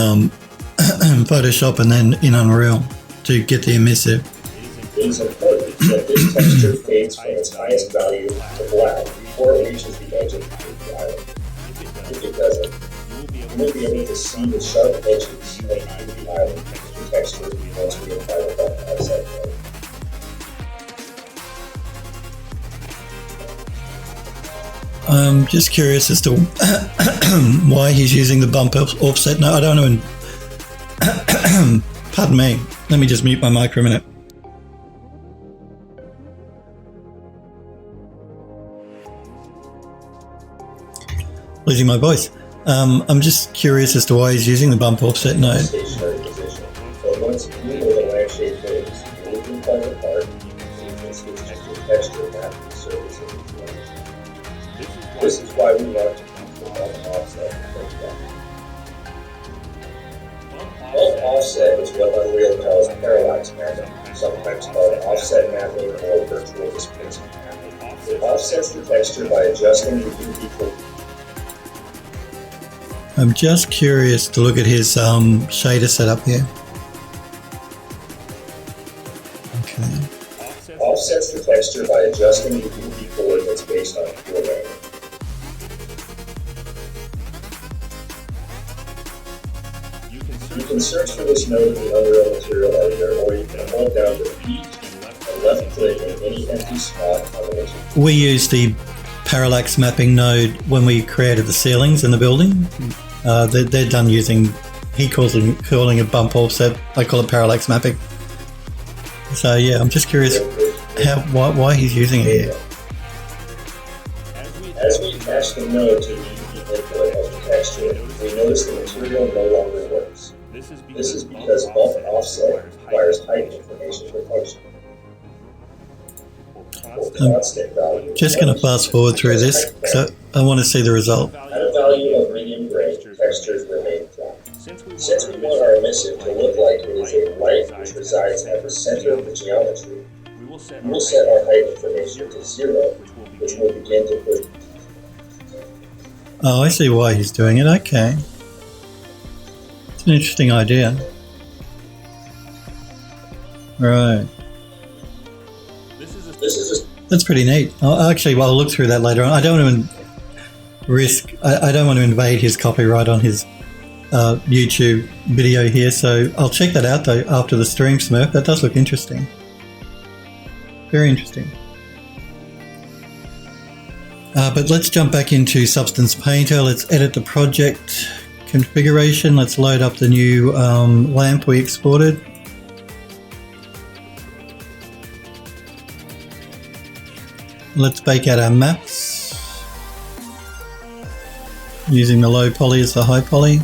Photoshop and then in Unreal to get the emissive. It is important that this texture fades from its highest value to black before it reaches the edge of the island. If it doesn't, you won't be able to see the sharp edges of the island texture once we apply the bulk offset node. I'm just curious as to why he's using the bump offset. No, I don't know. Pardon me. Let me just mute my mic for a minute. Losing my voice. I'm just curious as to why he's using the bump offset node. Stationary position. So once you know the lampshade phase, you will be part apart and you can switch to the texture map the surface of the lampshade. This is why we want to use the bulk offset node. Bulk offset is what Unreal calls parallax mapping, sometimes called offset mapping or virtual displacement mapping. It offsets the texture by adjusting the UV. I'm just curious to look at his shader setup here. Okay. Offsets the texture by adjusting the UV coordinates based on pure random. You can search for this node in the Unreal Material Editor, or you can hold down the P and left click in any empty spot on the image. We use the parallax mapping node when we created the ceilings in the building. They're done using, he calling it bump offset. I call it parallax mapping. So yeah, I'm just curious why he's using it here. As we attach the node to the UV input of the texture, we notice the material no longer works. This is because bulk offset requires height information for function. I'm just going to fast forward through this because I want to see the result. At a value of medium gray, textures remain flat. Since we want our emissive to look like it is a light which resides at the center of the geometry, we will set our height information to 0, which will begin to push. Oh, I see why he's doing it. Okay. It's an interesting idea. Right. That's pretty neat. I'll look through that later on. I don't want to I don't want to invade his copyright on his YouTube video here, so I'll check that out though after the stream, Smurf. That does look interesting. Very interesting. But let's jump back into Substance Painter. Let's edit the project configuration. Let's load up the new lamp we exported. Let's bake out our maps using the low poly as the high poly.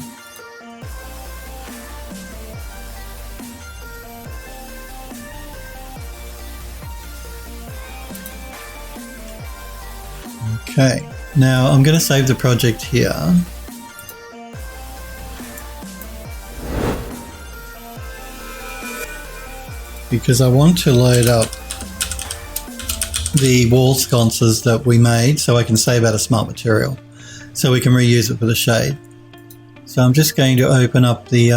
Okay, now I'm going to save the project here. Because I want to load up the wall sconces that we made so I can save out a smart material so we can reuse it for the shade. So I'm just going to open up the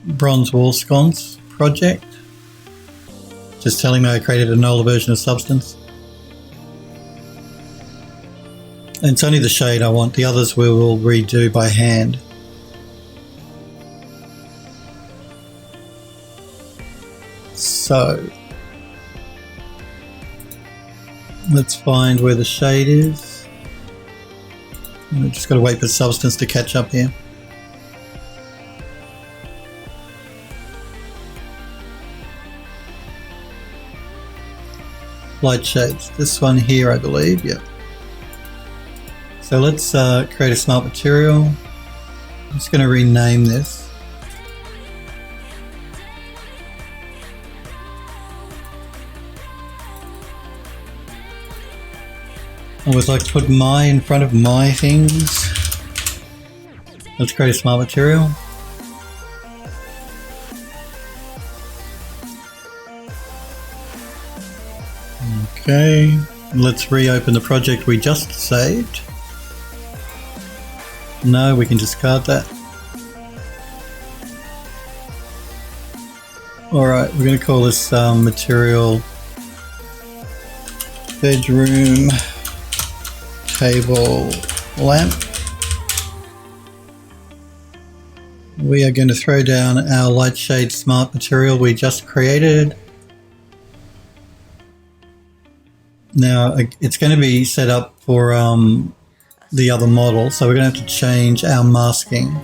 bronze wall sconce project. just telling me I created an older version of Substance. And it's only the shade I want. The others we will redo by hand. So let's find where the shade is. We've just got to wait for Substance to catch up here. Light shades. This one here, I believe. Yep. So let's create a smart material. I'm just going to rename this. I always like to put my in front of my things. Let's create a smart material. Okay, let's reopen the project we just saved. No, we can discard that. Alright, we're going to call this material bedroom table lamp. We are going to throw down our light shade smart material we just created. Now it's going to be set up for the other model, so we're going to have to change our masking.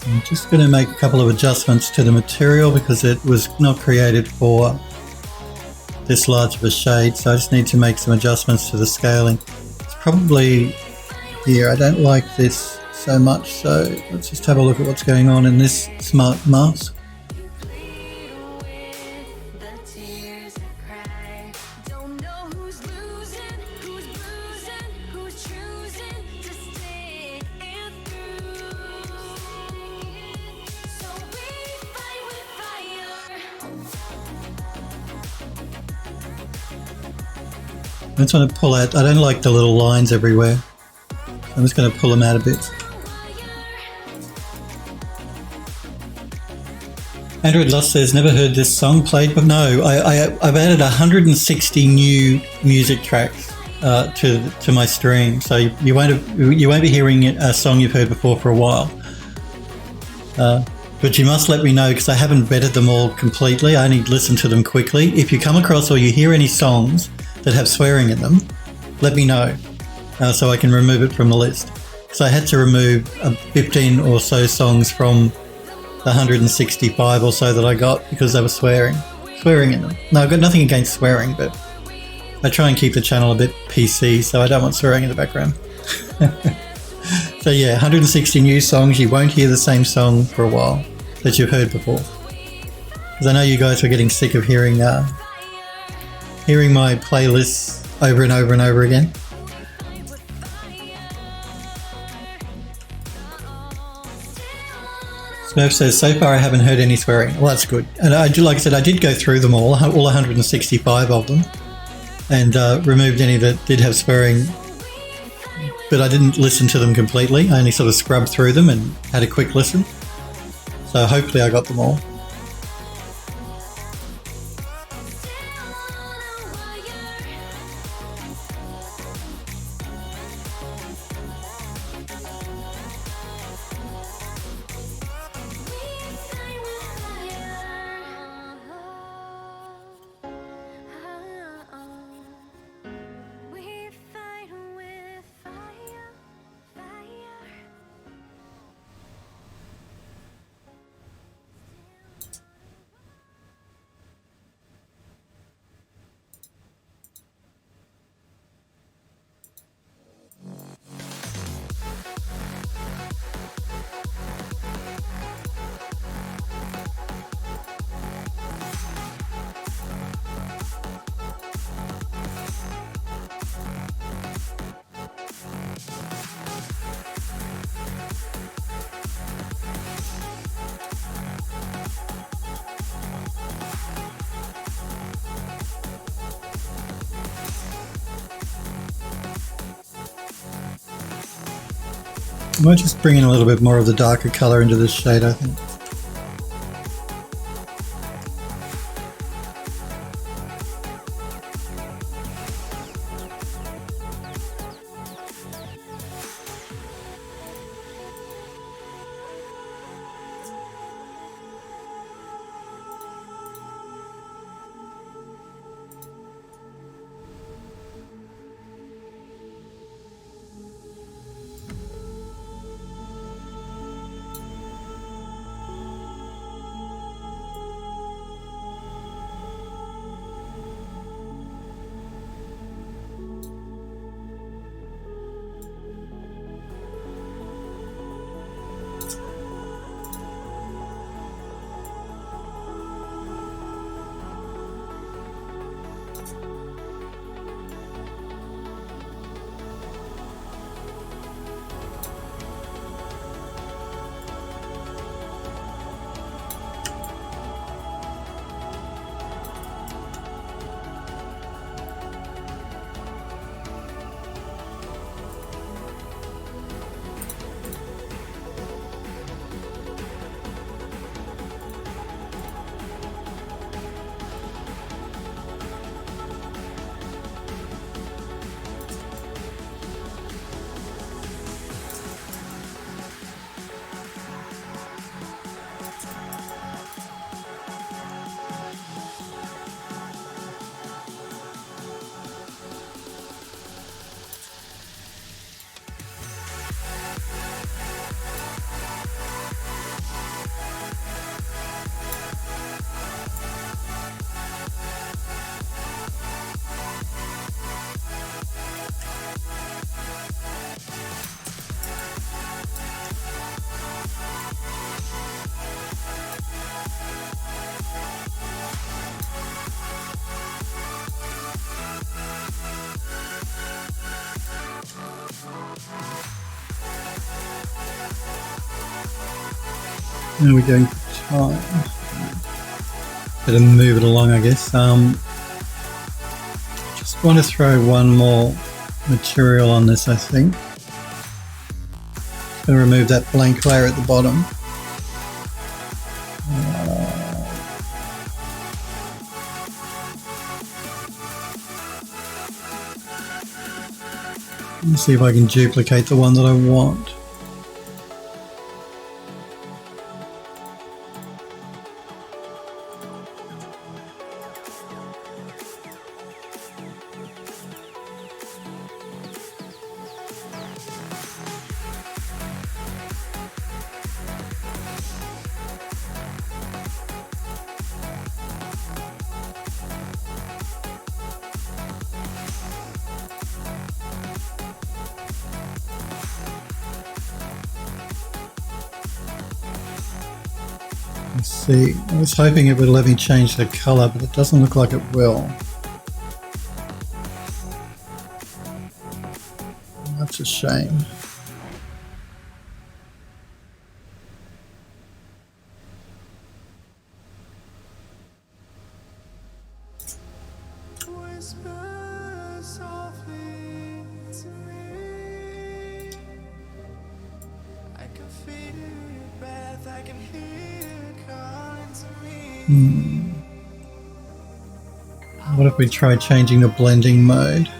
I'm just going to make a couple of adjustments to the material because it was not created for this large of a shade, so I just need to make some adjustments to the scaling. It's probably here. I don't like this so much, so let's just have a look at what's going on in this smart mask. I just want to pull out, I don't like the little lines everywhere. I'm just going to pull them out a bit. Android Lost says, never heard this song played, but no, I've added 160 new music tracks to my stream, so you won't be hearing a song you've heard before for a while. But you must let me know because I haven't vetted them all completely. I only listen to them quickly. If you come across or you hear any songs that have swearing in them, let me know so I can remove it from the list. Because I had to remove 15 or so songs from the 165 or so that I got because they were swearing in them. No, I've got nothing against swearing, but I try and keep the channel a bit PC, so I don't want swearing in the background. So yeah, 160 new songs. You won't hear the same song for a while that you've heard before. Because I know you guys were getting sick of hearing my playlists over and over and over again. Smurf says, so far I haven't heard any swearing. Well, that's good. And like I said, I did go through them all 165 of them, and removed any that did have swearing, but I didn't listen to them completely. I only sort of scrubbed through them and had a quick listen. So hopefully I got them all. I might just bring in a little bit more of the darker colour into this shade, I think. How are we doing for time? Better move it along, I guess. Just want to throw one more material on this, I think. Just going to remove that blank layer at the bottom. Let me see if I can duplicate the one that I want. Let's see, I was hoping it would let me change the colour, but it doesn't look like it will. That's a shame. What if we try changing the blending mode?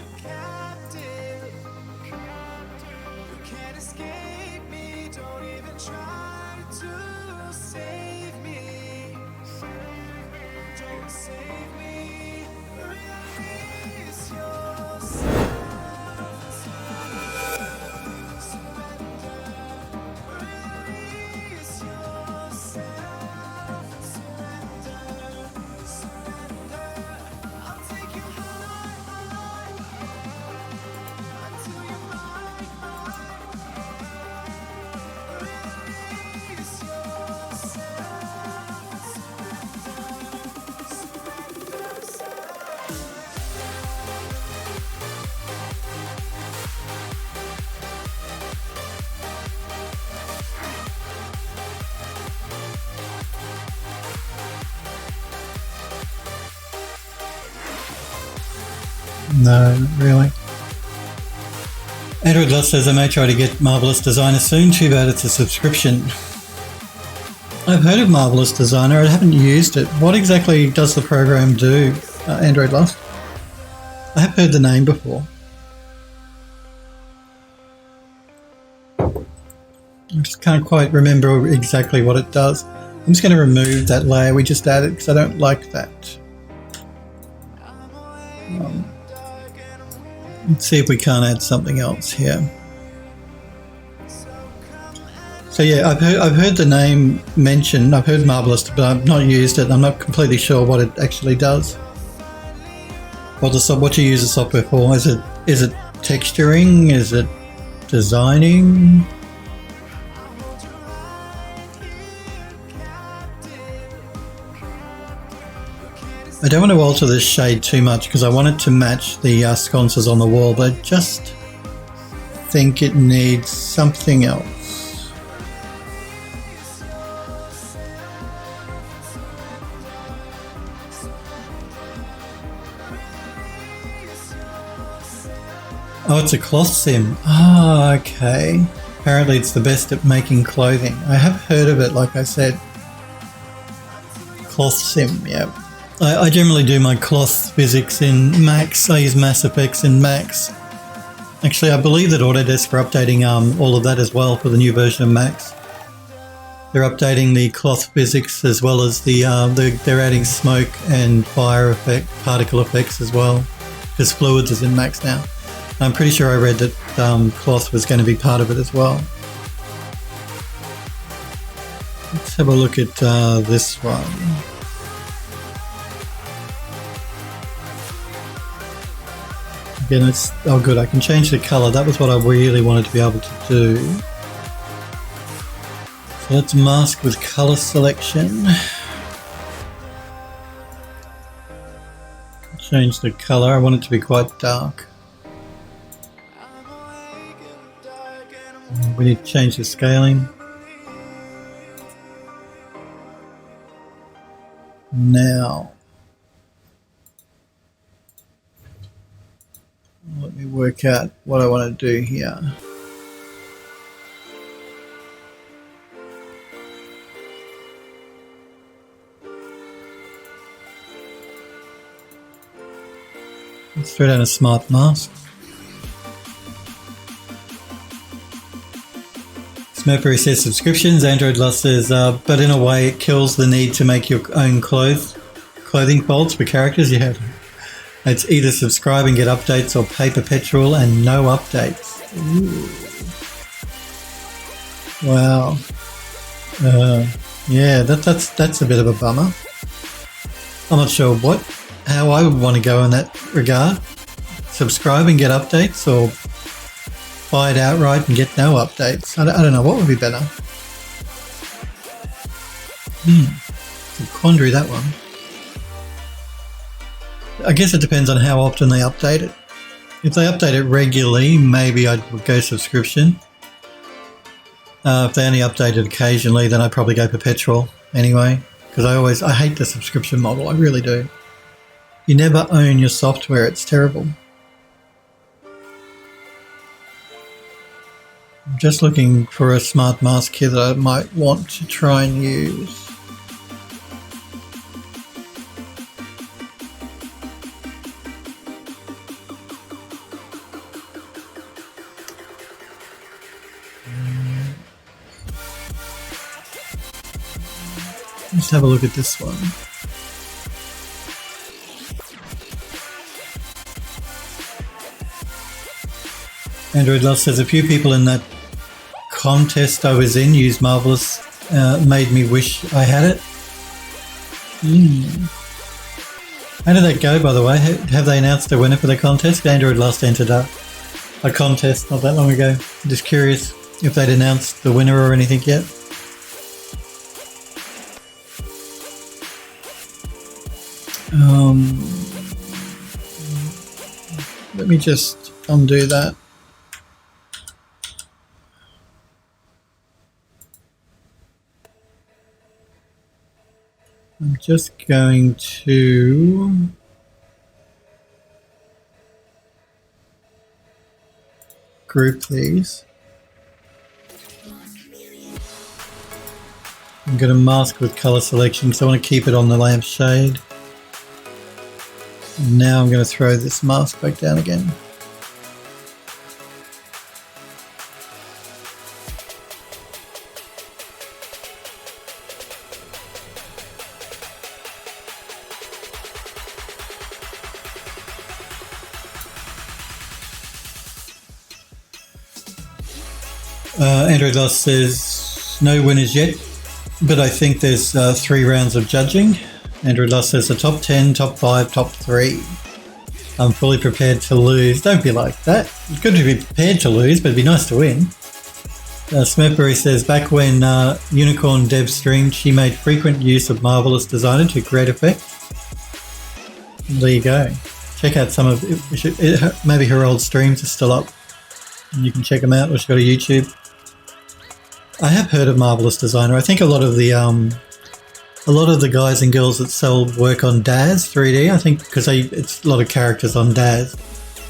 No, not really. Android Lost says I may try to get Marvelous Designer soon, too bad it's a subscription. I've heard of Marvelous Designer, I haven't used it. What exactly does the program do, Android Lost? I have heard the name before. I just can't quite remember exactly what it does. I'm just going to remove that layer we just added because I don't like that. Let's see if we can't add something else here. So yeah, I've heard the name mentioned. I've heard Marvelous, but I've not used it. I'm not completely sure what it actually does. What you use the software for? Is it texturing? Is it designing? I don't want to alter this shade too much because I want it to match the sconces on the wall, but I just think it needs something else. Oh, it's a cloth sim. Ah, okay. Apparently it's the best at making clothing. I have heard of it, like I said. Cloth sim, yeah. I generally do my cloth physics in Max. I use Mass Effects in Max. Actually, I believe that Autodesk are updating all of that as well for the new version of Max. They're updating the cloth physics as well as they're adding smoke and fire effect, particle effects as well, because Fluids is in Max now. I'm pretty sure I read that cloth was going to be part of it as well. Let's have a look at this one. Again, it's, oh good, I can change the color. That was what I really wanted to be able to do. So let's mask with color selection. Change the color. I want it to be quite dark. We need to change the scaling. Now, let me work out what I want to do here. Let's throw down a smart mask. Smurfberry says subscriptions. Android Lost says, but in a way it kills the need to make your own clothing folds for characters. You have. It's either subscribe and get updates or pay perpetual and no updates. Ooh. Wow. Yeah, that's a bit of a bummer. I'm not sure how I would want to go in that regard. Subscribe and get updates or buy it outright and get no updates. I don't know, what would be better? It's a quandary, that one. I guess it depends on how often they update it. If they update it regularly, maybe I would go subscription. If they only update it occasionally, then I'd probably go perpetual anyway. Because I hate the subscription model, I really do. You never own your software, it's terrible. I'm just looking for a smart mask here that I might want to try and use. Let's have a look at this one. Android Lost says a few people in that contest I was in used Marvelous, made me wish I had it. How did that go, by the way? Have they announced a winner for the contest? Android Lost entered a contest not that long ago. I'm just curious if they'd announced the winner or anything yet. Let me just undo that. I'm just going to group these. I'm going to mask with color selection because I want to keep it on the lampshade. And now I'm going to throw this mask back down again. Andrew Loss says, no winners yet, but I think there's 3 rounds of judging. Andrew Loss says the top 10, top 5, top 3. I'm fully prepared to lose. Don't be like that. It's good to be prepared to lose, but it'd be nice to win. Smurfberry says, back when Unicorn Dev streamed, she made frequent use of Marvelous Designer to great effect. There you go. Check out some of it. Maybe her old streams are still up. And you can check them out, or she's got a YouTube. I have heard of Marvelous Designer. I think a lot of the guys and girls that sell work on Daz 3D, I think, because it's a lot of characters on Daz.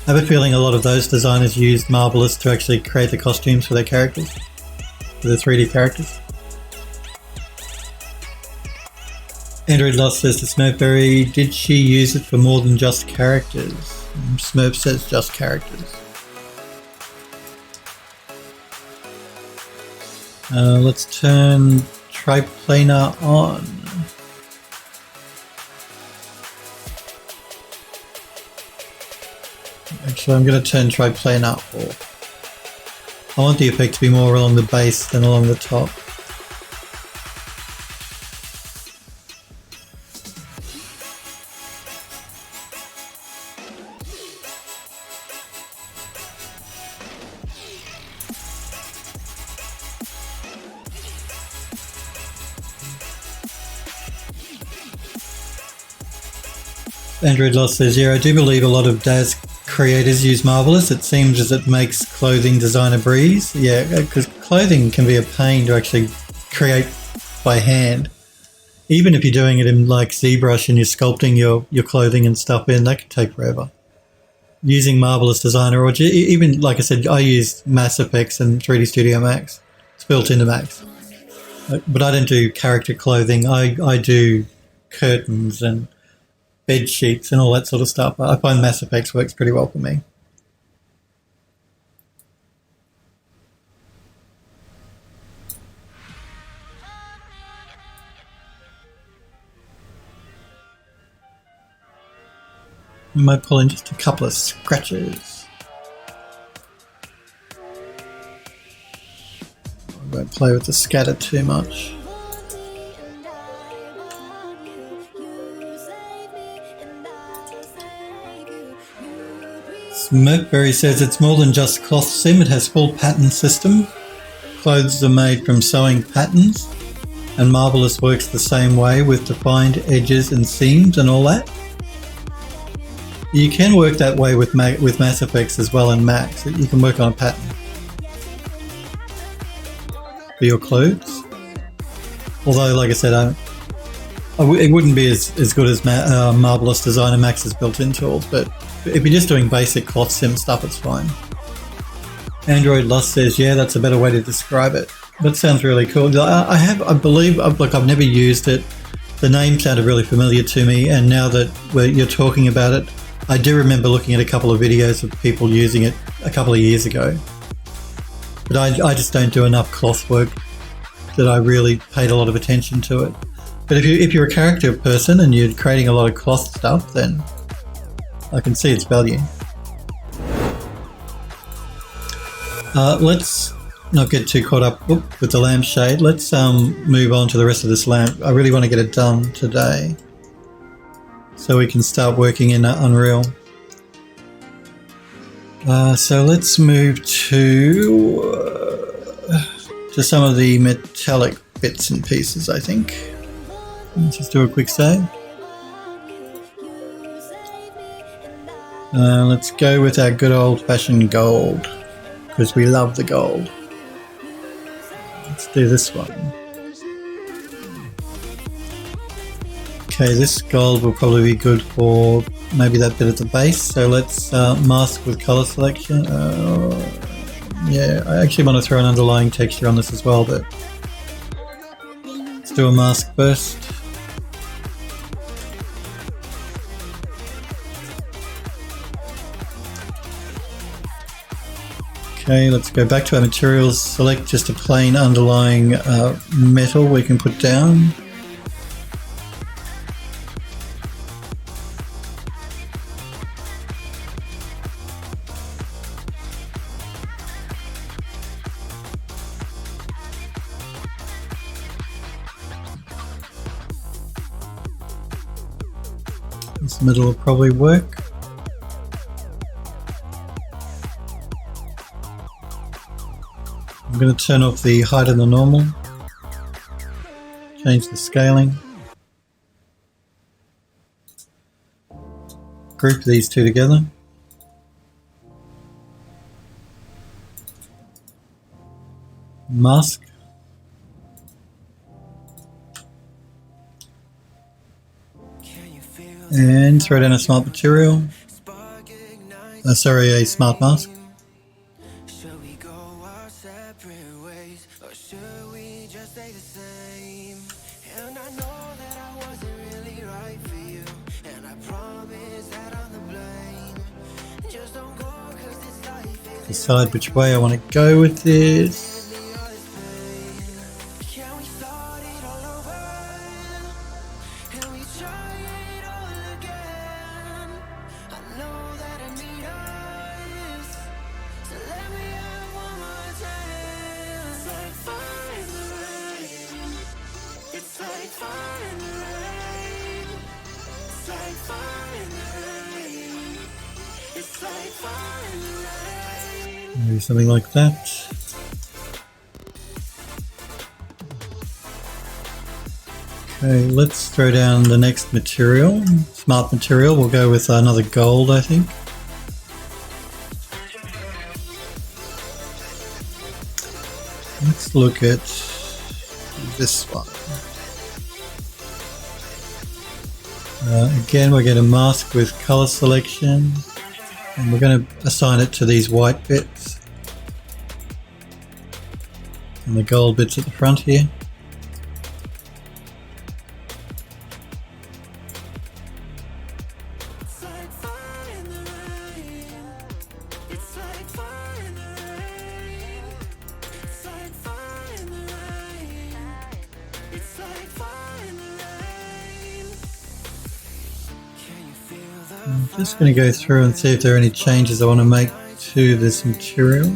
I have a feeling a lot of those designers used Marvelous to actually create the costumes for their characters, for the 3D characters. Android Lost says to Smurfberry, did she use it for more than just characters? Smurf says just characters. Let's turn triplanar on. Actually, I'm going to turn triplanar off. I want the effect to be more along the base than along the top. Android Lost says, yeah, I do believe a lot of Daz creators use Marvelous. It seems as it makes clothing design a breeze. Yeah, because clothing can be a pain to actually create by hand. Even if you're doing it in like ZBrush and you're sculpting your clothing and stuff in, that can take forever. Using Marvelous Designer, or even, like I said, I use Mass Effects and 3D Studio Max. It's built into Max. But I don't do character clothing. I do curtains and bed sheets and all that sort of stuff. I find Mass Effects works pretty well for me. I might pull in just a couple of scratches. I won't play with the scatter too much. Mercury says it's more than just cloth sim, it has full pattern system. Clothes are made from sewing patterns, and Marvelous works the same way with defined edges and seams and all that. You can work that way with Mass Effects as well in Max. You can work on a pattern for your clothes. Although, like I said, it wouldn't be as good as Marvelous Designer Max's built-in tools, but if you're just doing basic cloth sim stuff, it's fine. Android Lost says, yeah, that's a better way to describe it. That sounds really cool. I believe, look, I've never used it. The name sounded really familiar to me, and now that you're talking about it, I do remember looking at a couple of videos of people using it a couple of years ago. But I just don't do enough cloth work that I really paid a lot of attention to it. But if you're a character person and you're creating a lot of cloth stuff, then I can see its value. Let's not get too caught up with the lampshade. Let's move on to the rest of this lamp. I really want to get it done today so we can start working in Unreal. So let's move to some of the metallic bits and pieces, I think. Let's just do a quick save. Let's go with our good old-fashioned gold, because we love the gold. Let's do this one. Okay, this gold will probably be good for maybe that bit at the base, so let's mask with color selection. Yeah, I actually want to throw an underlying texture on this as well, but let's do a mask first. Okay, let's go back to our materials, select just a plain underlying metal we can put down. This middle will probably work. I'm going to turn off the height and the normal, change the scaling, group these two together. Mask. And throw down a smart material. A smart mask. Decide which way I want to go with this. Maybe something like that. Okay, let's throw down the next material. Smart material, we'll go with another gold, I think. Let's look at this one. Again, we're going to mask with color selection, and we're going to assign it to these white bits and the gold bits at the front here. I'm just going to go through and see if there are any changes I want to make to this material.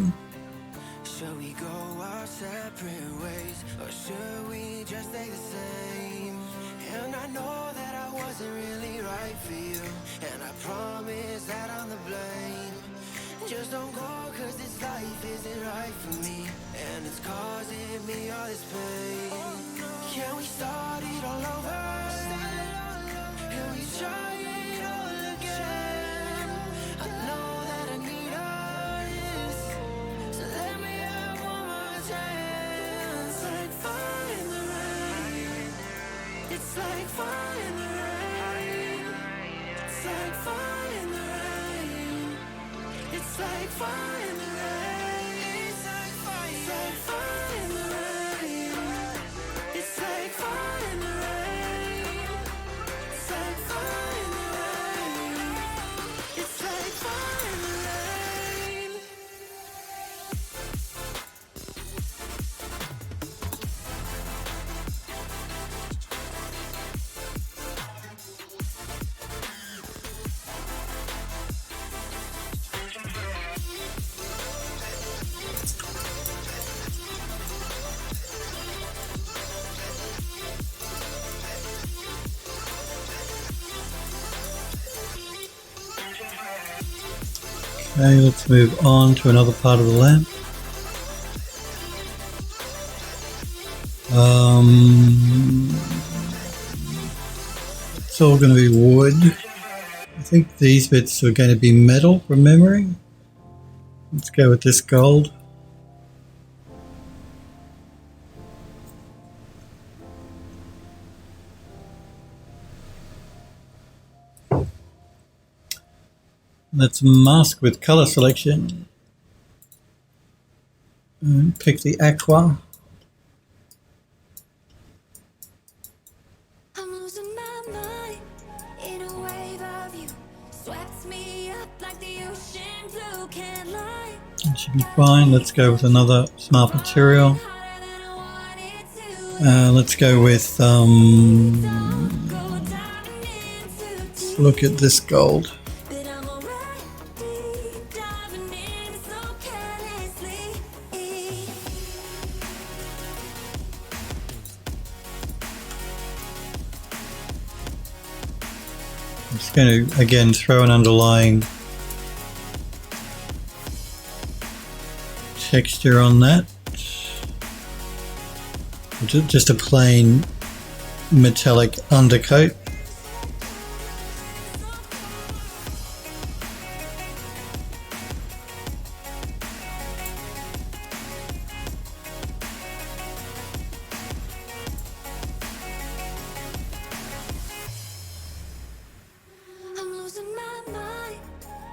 Okay, let's move on to another part of the lamp. It's all going to be wood. I think these bits are going to be metal from memory. Let's go with this gold. Let's mask with color selection. And pick the aqua. I'm losing my mind in a wave of you. Swept me up like the ocean blue, can't lie. It should be fine. Let's go with another smart material. Let's go with, let's look at this gold. I'm just going to, again, throw an underlying texture on that. Just a plain metallic undercoat. I'm losing my mind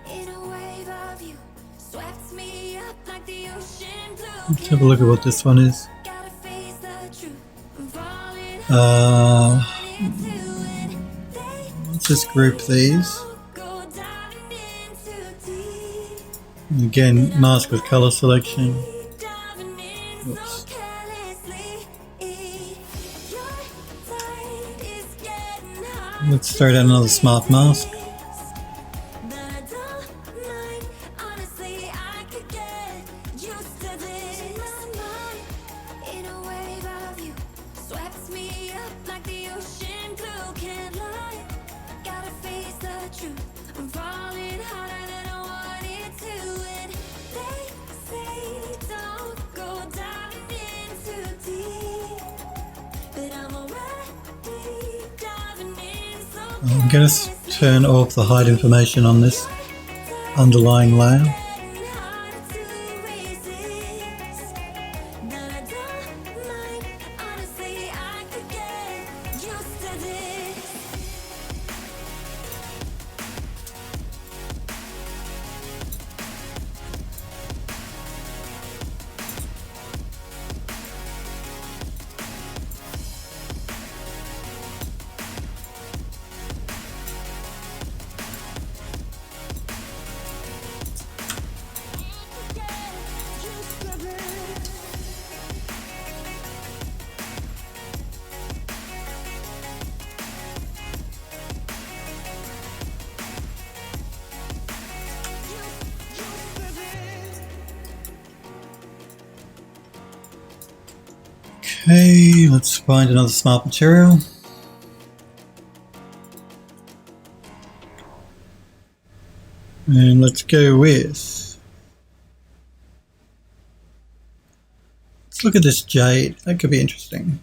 in a wave of you. Swept me up like the ocean blue. Let's have a look at what this one is. Gotta face the truth. I'm falling Let's just group these. go diving into deep. And again, mask with color selection. Diving in Oops. so carelessly. Your tide is getting hot. Let's throw down another smart mask. But I don't mind. Honestly, I could get used to this. My mind in a wave of you. Swept me up like the ocean blue. Can't lie. Gotta face the truth. I'm falling harder than I wanted to. And they say don't go diving in too deep. But I'm already diving in so I'm going to turn off the hide information on this underlying layer. getting hard to resist. But I don't mind. Honestly, I could get used to this. Okay, let's find another smart material. And let's go with, let's look at this jade. That could be interesting.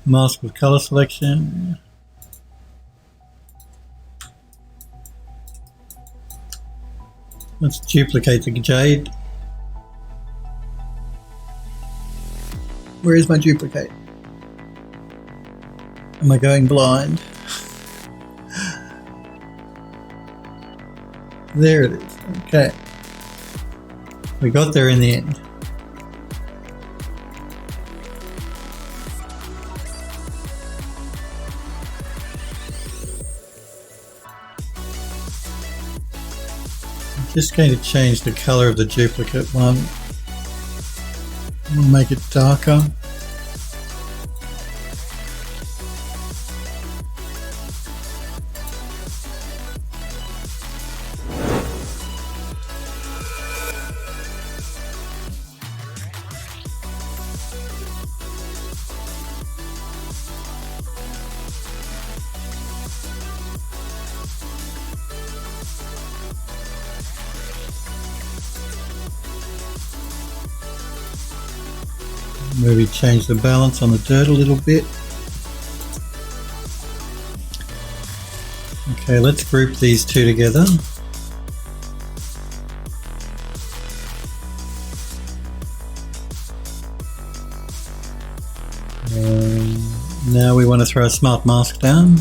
Mask with color selection. Let's duplicate the jade. Where is my duplicate? Am I going blind? There it is. Okay. We got there in the end. I'm just going to change the color of the duplicate one. We'll make it darker. Maybe change the balance on the dirt a little bit. Okay, let's group these two together. Now we want to throw a smart mask down.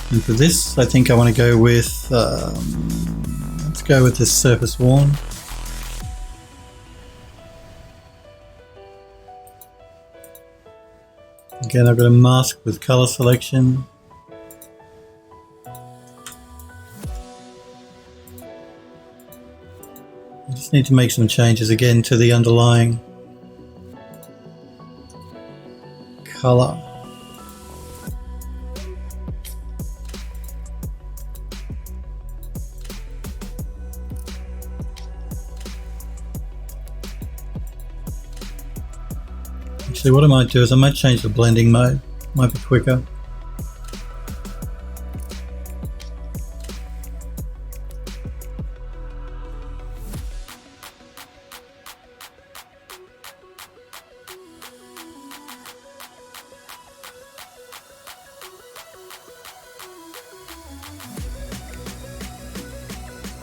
And for this, I think I want to go with, let's Let's go with this surface worn. Again, I've got a mask with color selection. I just need to make some changes again to the underlying color. Actually, what I might do is I might change the blending mode. Might be quicker.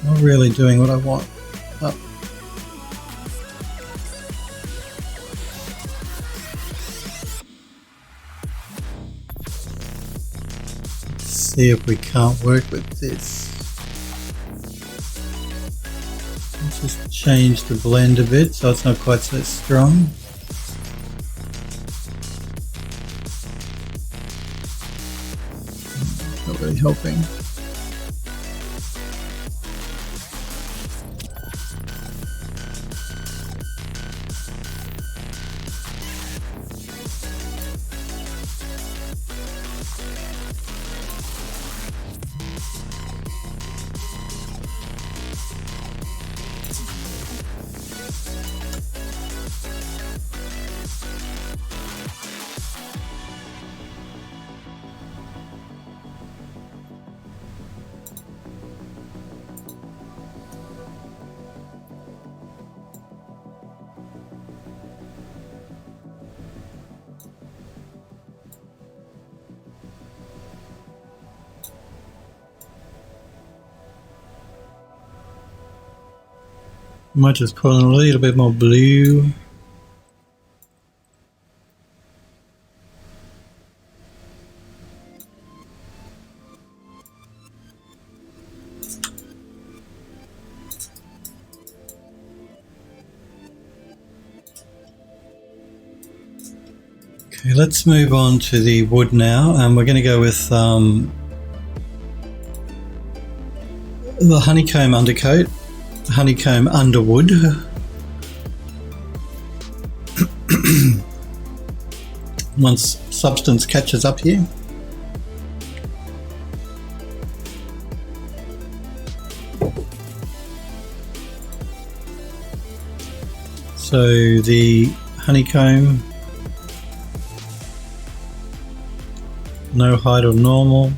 Not really doing what I want. Oh. See if we can't work with this. Let's just change the blend a bit so it's not quite so strong. Not really helping. Might just put in a little bit more blue. Okay, let's move on to the wood now, and we're going to go with the honeycomb undercoat. Honeycomb underwood. Once substance catches up here. So the honeycomb, no height or normal.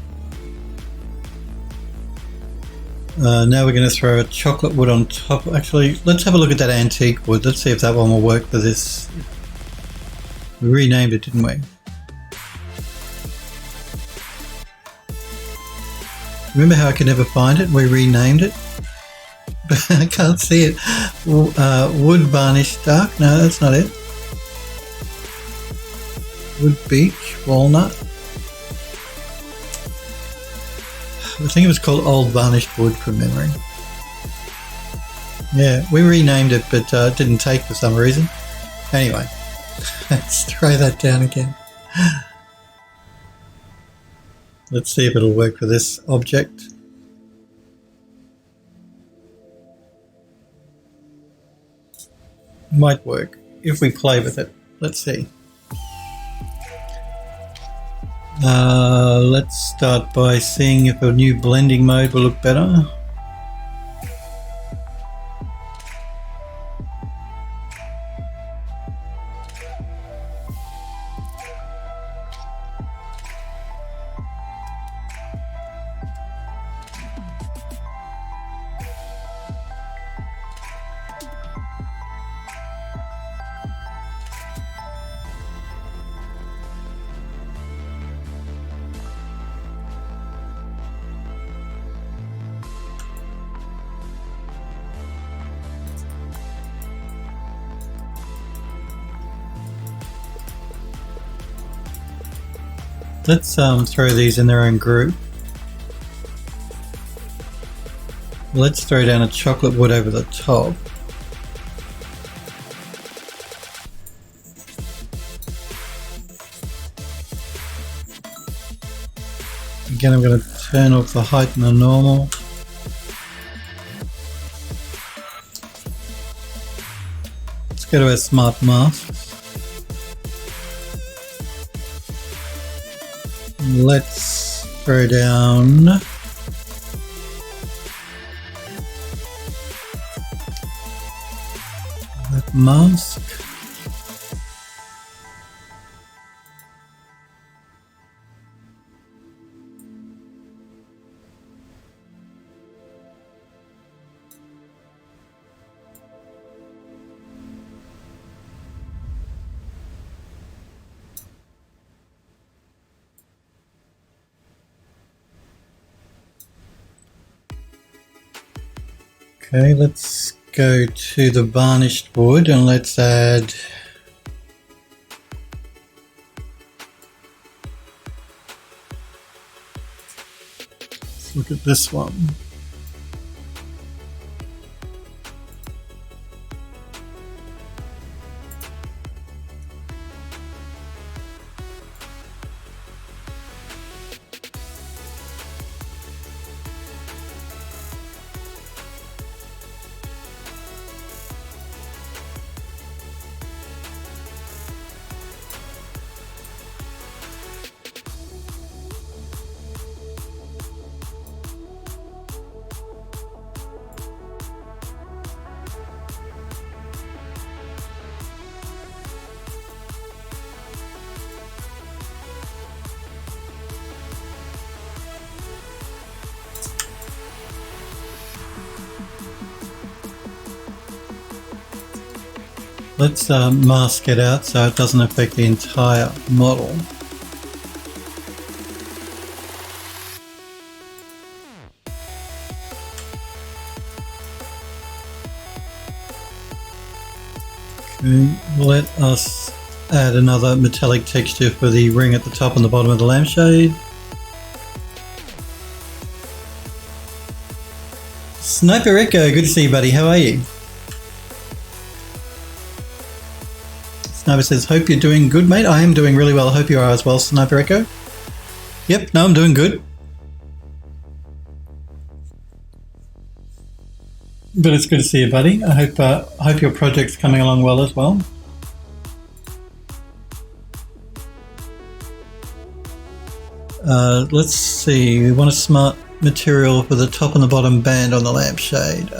Now we're going to throw a chocolate wood on top. Actually, let's have a look at that antique wood. Let's see if that one will work for this. We renamed it, didn't we? Remember how I could never find it? We renamed it. But I can't see it. Wood varnish dark. No, that's not it. Wood beech, walnut. I think it was called Old Varnished Wood from memory. Yeah, we renamed it, but it didn't take for some reason. Anyway, let's throw that down again. Let's see if it'll work for this object. Might work if we play with it. Let's see. Let's start by seeing if a new blending mode will look better. Let's throw these in their own group. Let's throw down a chocolate wood over the top. Again, I'm going to turn off the height and the normal. Let's go to our smart masks. Let's throw down that mask. Okay, let's go to the varnished wood and let's add let's look at this one. Let's mask it out so it doesn't affect the entire model. Okay, let us add another metallic texture for the ring at the top and the bottom of the lampshade. Sniper Echo, good to see you, buddy. How are you? Sniper says, hope you're doing good, mate. I am doing really well. I hope you are as well, Sniper Echo. Yep, no, I'm doing good. But it's good to see you, buddy. I hope your project's coming along well as well. Let's see. We want a smart material for the top and the bottom band on the lampshade.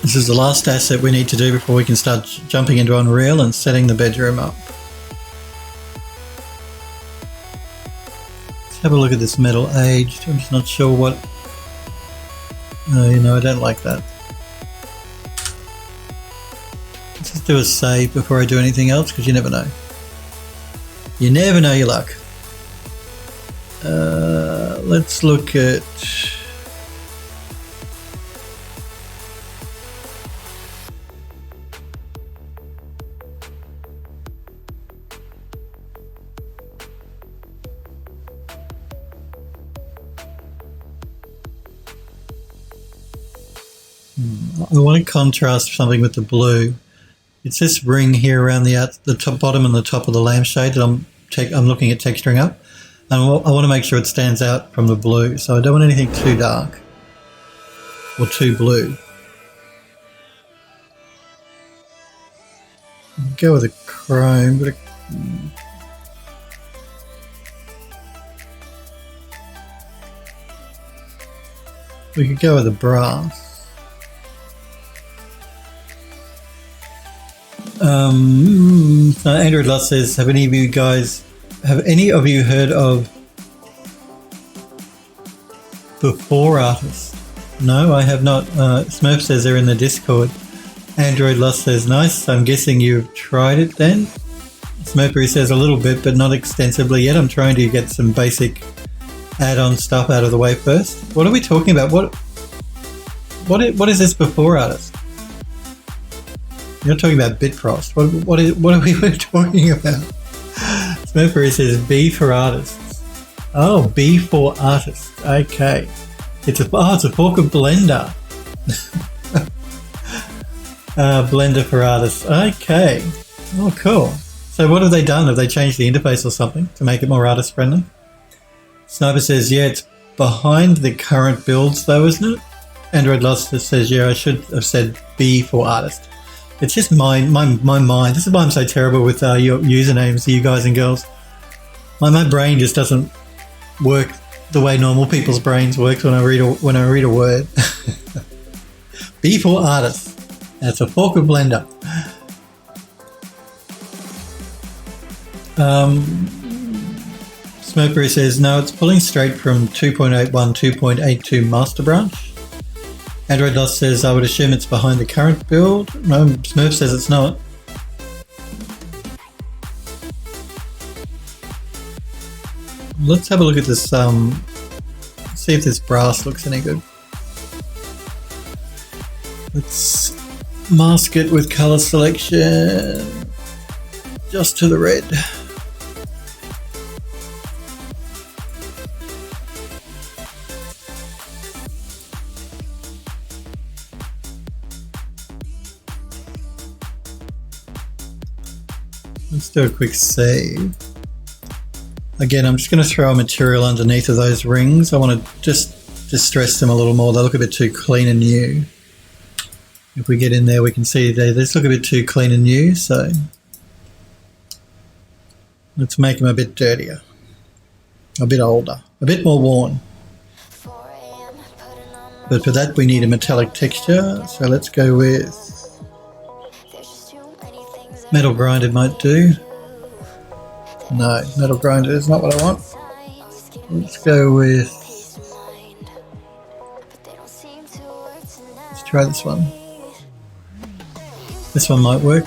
This is the last asset we need to do before we can start jumping into Unreal and setting the bedroom up. Let's have a look at this metal aged. I'm just not sure what... you know, I don't like that. Let's just do a save before I do anything else, because you never know. You never know your luck. Let's look at... I want to contrast something with the blue. It's this ring here around the top, bottom and the top of the lampshade that I'm looking at texturing up. And I want to make sure it stands out from the blue. So I don't want anything too dark or too blue. Go with a chrome. We could go with a brass. So Andrew Lutz says, have any of you heard of Before artists? No, I have not. Smurf says they're in the Discord. Android Lust says, nice. I'm guessing you've tried it then. Smurfery says a little bit, but not extensively yet. I'm trying to get some basic add-on stuff out of the way first. What are we talking about? what is this before artist? You're talking about Bitfrost. What are we talking about? Smurfberry says B for artists. Oh, B for artists. Okay. It's a fork of Blender. Blender for artists. Okay. Oh, cool. So what have they done? Have they changed the interface or something to make it more artist friendly? Sniper says, yeah, it's behind the current builds though, isn't it? Android Lost says, yeah, I should have said B for artist. It's just my mind. This is why I'm so terrible with your usernames, you guys and girls. My brain just doesn't work the way normal people's brains work when I read a word. B for artist. That's a fork of Blender. Smurfberry says, no, it's pulling straight from 2.81, 2.82 master branch. Android Lost says, I would assume it's behind the current build. No, Smurf says it's not. Let's have a look at this, see if this brass looks any good. Let's mask it with color selection just to the red. Let's do a quick save. Again, I'm just going to throw a material underneath of those rings. I want to just distress them a little more. They look a bit too clean and new. If we get in there, we can see they just look a bit too clean and new. So let's make them a bit dirtier, a bit older, a bit more worn. But for that, we need a metallic texture. So let's go with metal grinded might do. No, metal grinder is not what I want. Let's go with, let's try this one. This one might work.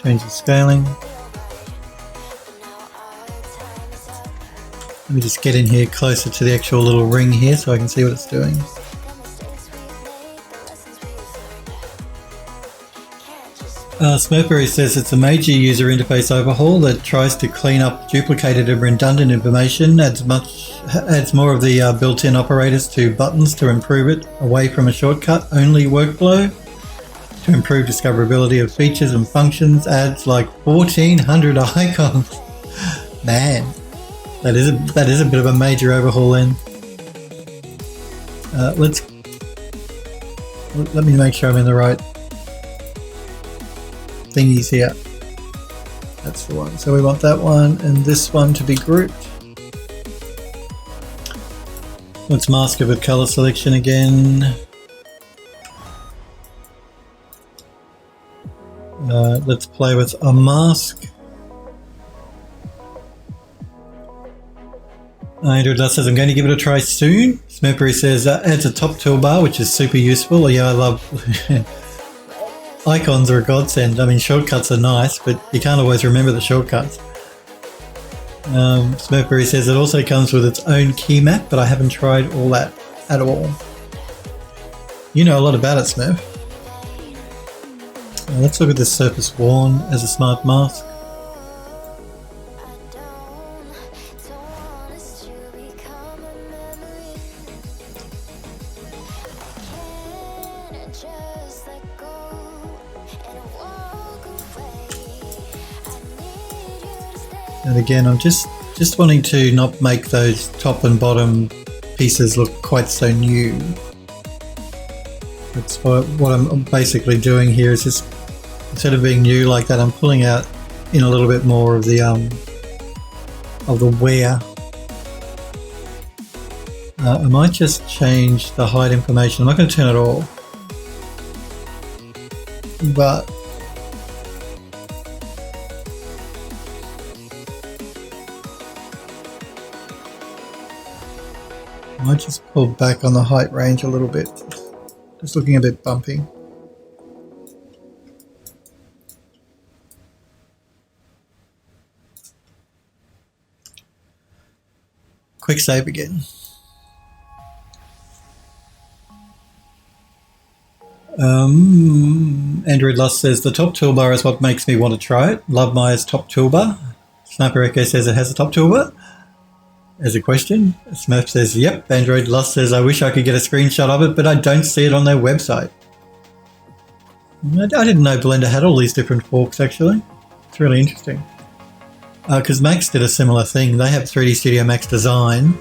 Change the scaling. Let me just get in here closer to the actual little ring here so I can see what it's doing. Smurfberry says it's a major user interface overhaul that tries to clean up duplicated and redundant information, adds more of the built-in operators to buttons to improve it away from a shortcut-only workflow, to improve discoverability of features and functions, adds like 1,400 icons. Man, that is a bit of a major overhaul then. Let me make sure I'm in the right thingies here. That's the one. So we want that one and this one to be grouped. Let's mask it with color selection again. Let's play with a mask. Andrew says, I'm going to give it a try soon. Smurfberry says, adds a top toolbar, which is super useful. Yeah, I love icons are a godsend. I mean, shortcuts are nice, but you can't always remember the shortcuts. Smurfberry says it also comes with its own key map, but I haven't tried all that at all. You know a lot about it, Smurf. Let's look at this surface worn as a smart mask. And again, I'm just wanting to not make those top and bottom pieces look quite so new. That's what I'm basically doing here is just, instead of being new like that, I'm pulling out in a little bit more of the wear. I might just change the hide information. I'm not going to turn it off, but I might just pull back on the height range a little bit. It's looking a bit bumpy. Quick save again. Android Lust says the top toolbar is what makes me want to try it. Love Maya's top toolbar. Sniper Echo says it has a top toolbar. As a question. Smurf says, yep. Android Lust says, I wish I could get a screenshot of it, but I don't see it on their website. I didn't know Blender had all these different forks, actually. It's really interesting. Because Max did a similar thing. They have 3D Studio Max Design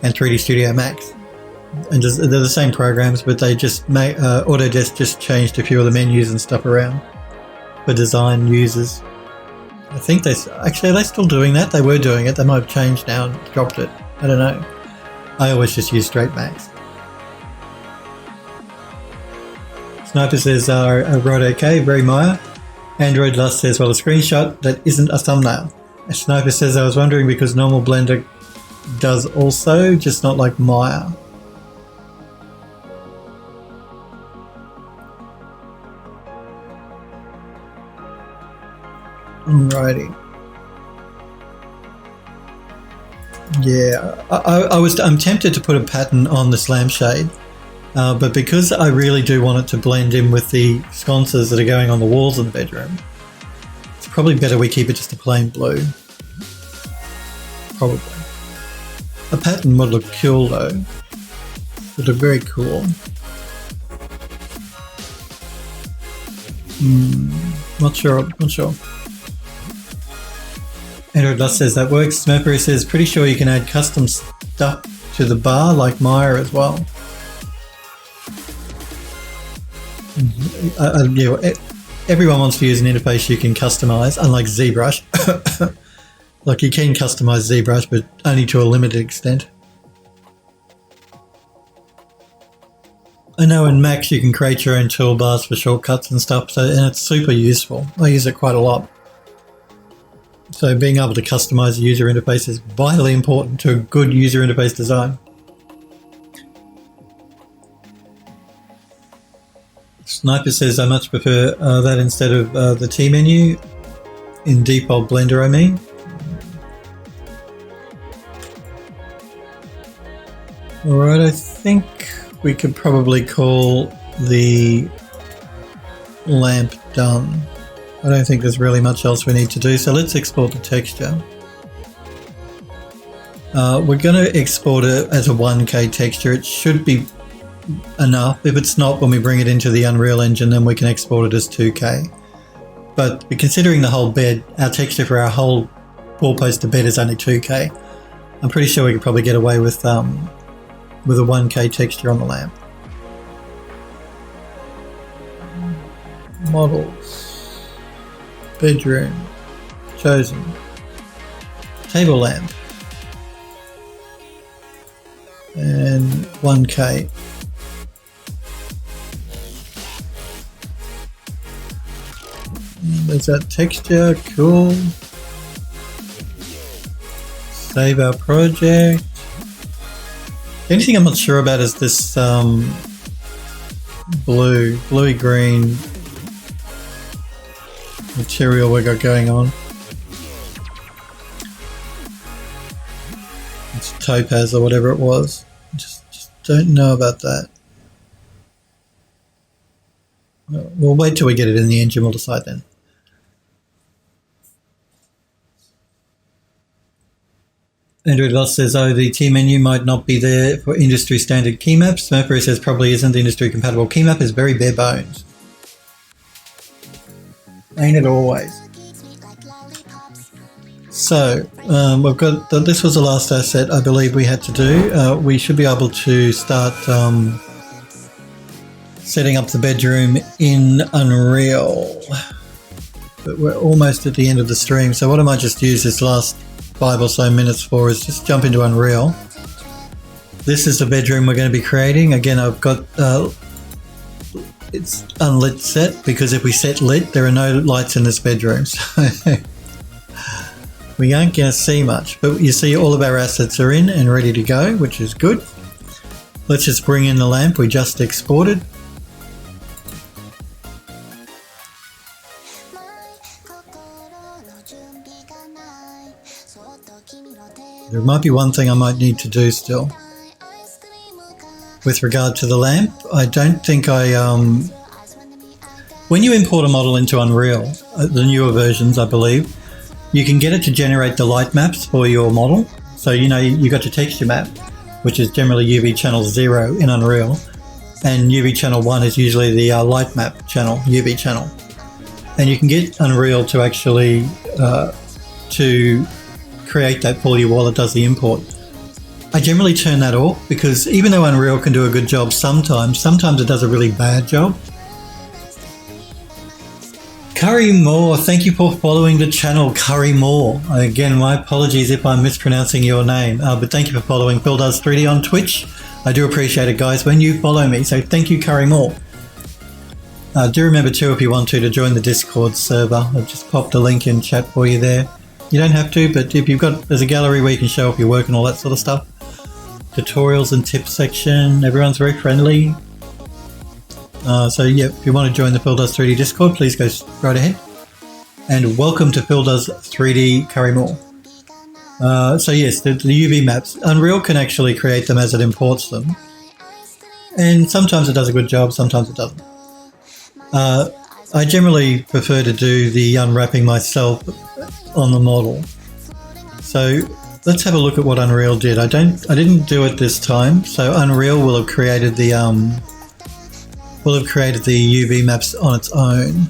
and 3D Studio Max. And they're the same programs, but they just Autodesk just changed a few of the menus and stuff around for design users. I think are they still doing that? They were doing it. They might have changed now and dropped it. I don't know. I always just use straight Max. Sniper says, right, okay, very Maya. Android Lust says, well, a screenshot that isn't a thumbnail. Sniper says, I was wondering because normal Blender does also, just not like Maya. Alrighty. Yeah, I'm tempted to put a pattern on this lampshade, but because I really do want it to blend in with the sconces that are going on the walls of the bedroom, it's probably better we keep it just a plain blue. Probably. A pattern would look cool though. Would look very cool. Not sure. Android Dust says that works. Smurfberry says, pretty sure you can add custom stuff to the bar like Maya as well. Everyone wants to use an interface you can customize, unlike ZBrush. Like you can customize ZBrush, but only to a limited extent. I know in Max you can create your own toolbars for shortcuts and stuff, and it's super useful. I use it quite a lot. So being able to customize the user interface is vitally important to a good user interface design. Sniper says, I much prefer that instead of the T menu in default Blender, I mean. Alright, I think we could probably call the lamp done. I don't think there's really much else we need to do, so let's export the texture. We're going to export it as a 1K texture. It should be enough. If it's not, when we bring it into the Unreal Engine, then we can export it as 2K. But considering the whole bed, our texture for our whole four-poster bed is only 2K. I'm pretty sure we could probably get away with a 1K texture on the lamp. Models. Bedroom. Chosen. Table lamp. And 1K. There's that texture, cool. Save our project. The only thing I'm not sure about is this bluey green material we got going on. It's topaz or whatever it was. Just don't know about that. We'll wait till we get it in the engine, we'll decide then. Android Lost says, oh, the T menu might not be there for industry standard key maps. Mercury says probably isn't industry compatible. Key map is very bare bones. Ain't it always? So, we've got, this was the last asset I believe we had to do. We should be able to start setting up the bedroom in Unreal. But we're almost at the end of the stream, so what I might just use this last 5 or so minutes for is just jump into Unreal. This is the bedroom we're going to be creating. Again, I've got it's unlit set, because if we set lit, there are no lights in this bedroom, so we aren't going to see much. But you see all of our assets are in and ready to go, which is good. Let's just bring in the lamp we just exported. There might be one thing I might need to do still. With regard to the lamp, I don't think I When you import a model into Unreal, the newer versions, I believe, you can get it to generate the light maps for your model. So, you know, you got your texture map, which is generally UV channel 0 in Unreal, and UV channel 1 is usually the light map channel, UV channel. And you can get Unreal to actually to create that for you while it does the import. I generally turn that off because even though Unreal can do a good job sometimes it does a really bad job. Curry Moore, thank you for following the channel, Curry Moore. Again, my apologies if I'm mispronouncing your name, but thank you for following Phil Does 3D on Twitch. I do appreciate it, guys, when you follow me, so thank you, Curry Moore. Do remember too, if you want to join the Discord server. I've just popped a link in chat for you there. You don't have to, but if you've got, there's a gallery where you can show off your work and all that sort of stuff. Tutorials and tips section, everyone's very friendly. So yeah, if you want to join the Phil Does 3D Discord, please go right ahead. And welcome to Phil Does 3D Curry Moore. So yes, the UV maps, Unreal can actually create them as it imports them. And sometimes it does a good job, sometimes it doesn't. I generally prefer to do the unwrapping myself on the model. So let's have a look at what Unreal did. I didn't do it this time. So Unreal will have created the UV maps on its own.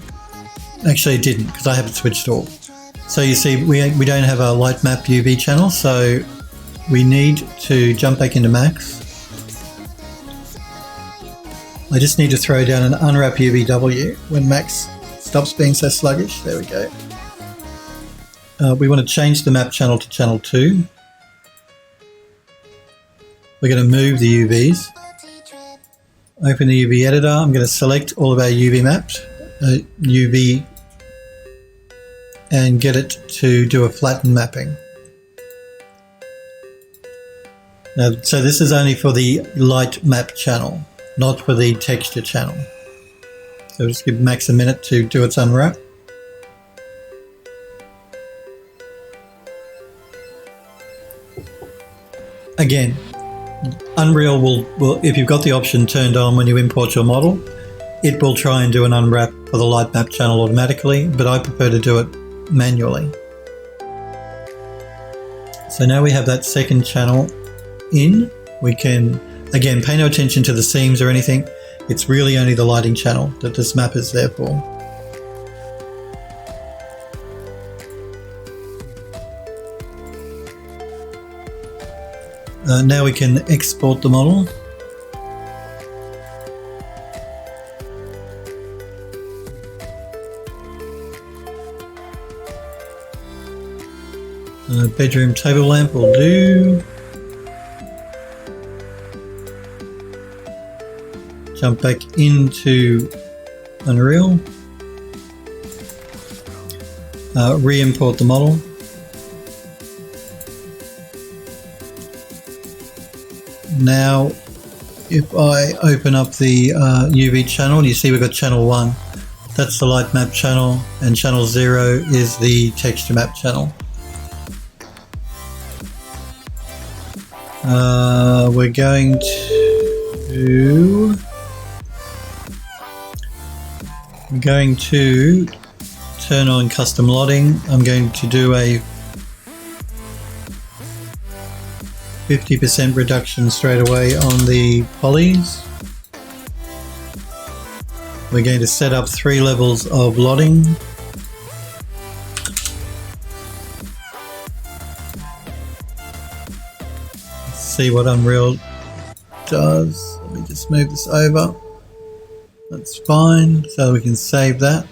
Actually, it didn't because I have it switched off. So you see, we don't have a light map UV channel, so we need to jump back into Max. I just need to throw down an unwrap UVW when Max stops being so sluggish. There we go. We want to change the map channel to channel 2. We're going to move the UVs. Open the UV editor. I'm going to select all of our UV maps, UV, and get it to do a flatten mapping. Now, so this is only for the light map channel, not for the texture channel. So just give Max a minute to do its unwrap. Again, Unreal will, if you've got the option turned on when you import your model, it will try and do an unwrap for the light map channel automatically, but I prefer to do it manually. So now we have that second channel in. We can, again, pay no attention to the seams or anything. It's really only the lighting channel that this map is there for. Now we can export the model. Bedroom table lamp will do. Jump back into Unreal. Re-import the model. Now, if I open up the UV channel, you see we've got channel 1. That's the light map channel, and channel 0 is the texture map channel. We're going to turn on custom lotting. I'm going to do a 50% reduction straight away on the polys. We're going to set up 3 levels of lotting. Let's see what Unreal does. Let me just move this over. That's fine, so we can save that.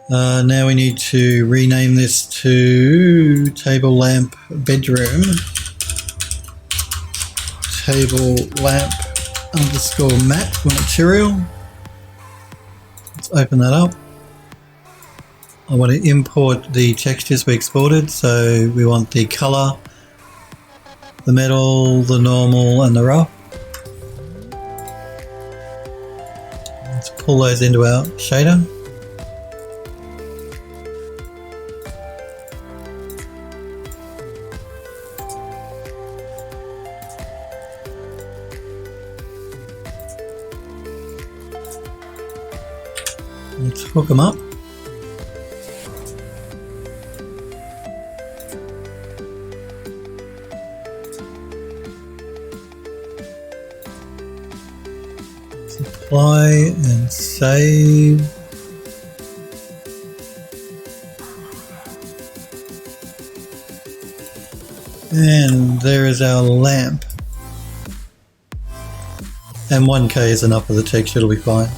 Now we need to rename this to table lamp bedroom. Table lamp underscore matte for material. Let's open that up. I want to import the textures we exported. So we want the color, the metal, the normal, and the rough. Let's pull those into our shader. Let's hook them up. Apply and save. And there is our lamp. And 1K is enough of the texture, it'll be fine.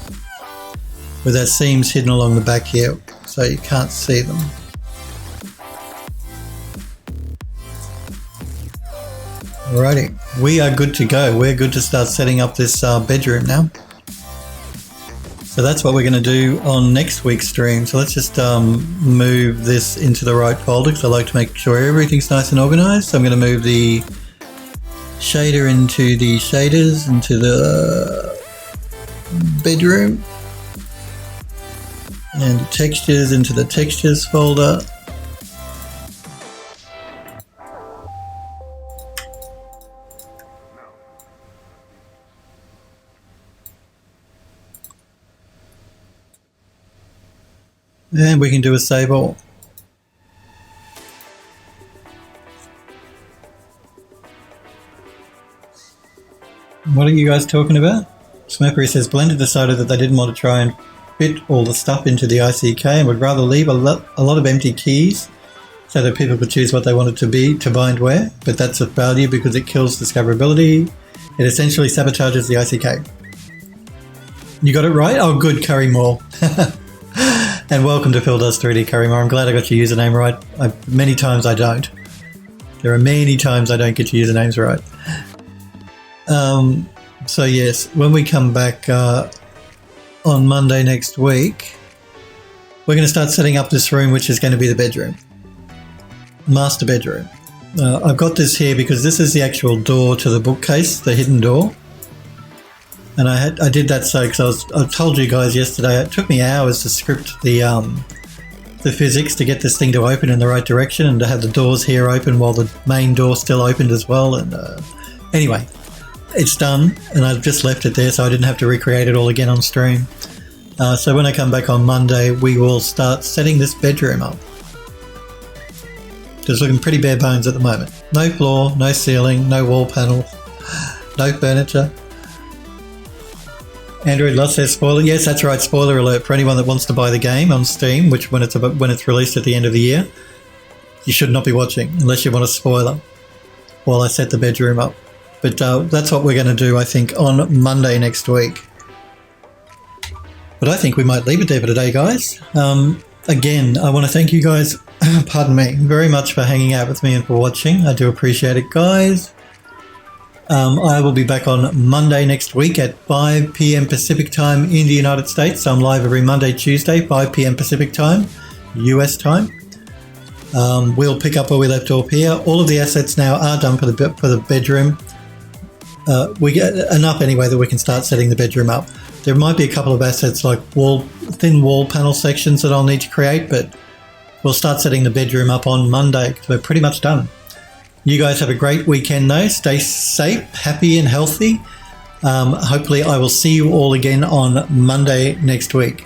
With our seams hidden along the back here, so you can't see them. Alrighty, we are good to go. We're good to start setting up this bedroom now. So that's what we're going to do on next week's stream. So let's just move this into the right folder because I like to make sure everything's nice and organized. So I'm going to move the shader into the shaders, into the bedroom, and the textures into the textures folder. And we can do a save all. What are you guys talking about? Smeppery says Blender decided that they didn't want to try and fit all the stuff into the ICK and would rather leave a lot of empty keys so that people could choose what they wanted to bind where, but that's a failure because it kills discoverability. It essentially sabotages the ICK. You got it right? Oh good, Curry Moore. And welcome to Phil Does 3D, Curry Moore. I'm glad I got your username right. Many times I don't. There are many times I don't get your usernames right. So yes, when we come back on Monday next week, we're going to start setting up this room, which is going to be the bedroom. Master bedroom. I've got this here because this is the actual door to the bookcase, the hidden door. And I did that so because I told you guys yesterday it took me hours to script the physics to get this thing to open in the right direction and to have the doors here open while the main door still opened as well. And anyway, it's done, and I've just left it there so I didn't have to recreate it all again on stream. So when I come back on Monday, we will start setting this bedroom up. It's looking pretty bare bones at the moment. No floor, no ceiling, no wall panel, no furniture. Android Lost says spoiler. Yes, that's right. Spoiler alert for anyone that wants to buy the game on Steam, which when it's released at the end of the year, you should not be watching unless you want a spoiler while I set the bedroom up. But that's what we're going to do, I think, on Monday next week. But I think we might leave it there for today, guys. Again, I want to thank you guys, pardon me, very much for hanging out with me and for watching. I do appreciate it, guys. I will be back on Monday next week at 5 p.m. Pacific time in the United States. So I'm live every Monday, Tuesday, 5 p.m. Pacific time, US time. We'll pick up where we left off here. All of the assets now are done for the bedroom. We get enough anyway that we can start setting the bedroom up. There might be a couple of assets like thin wall panel sections that I'll need to create, but we'll start setting the bedroom up on Monday because we're pretty much done. You guys have a great weekend though. Stay safe, happy and healthy. Hopefully I will see you all again on Monday next week.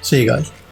See you guys.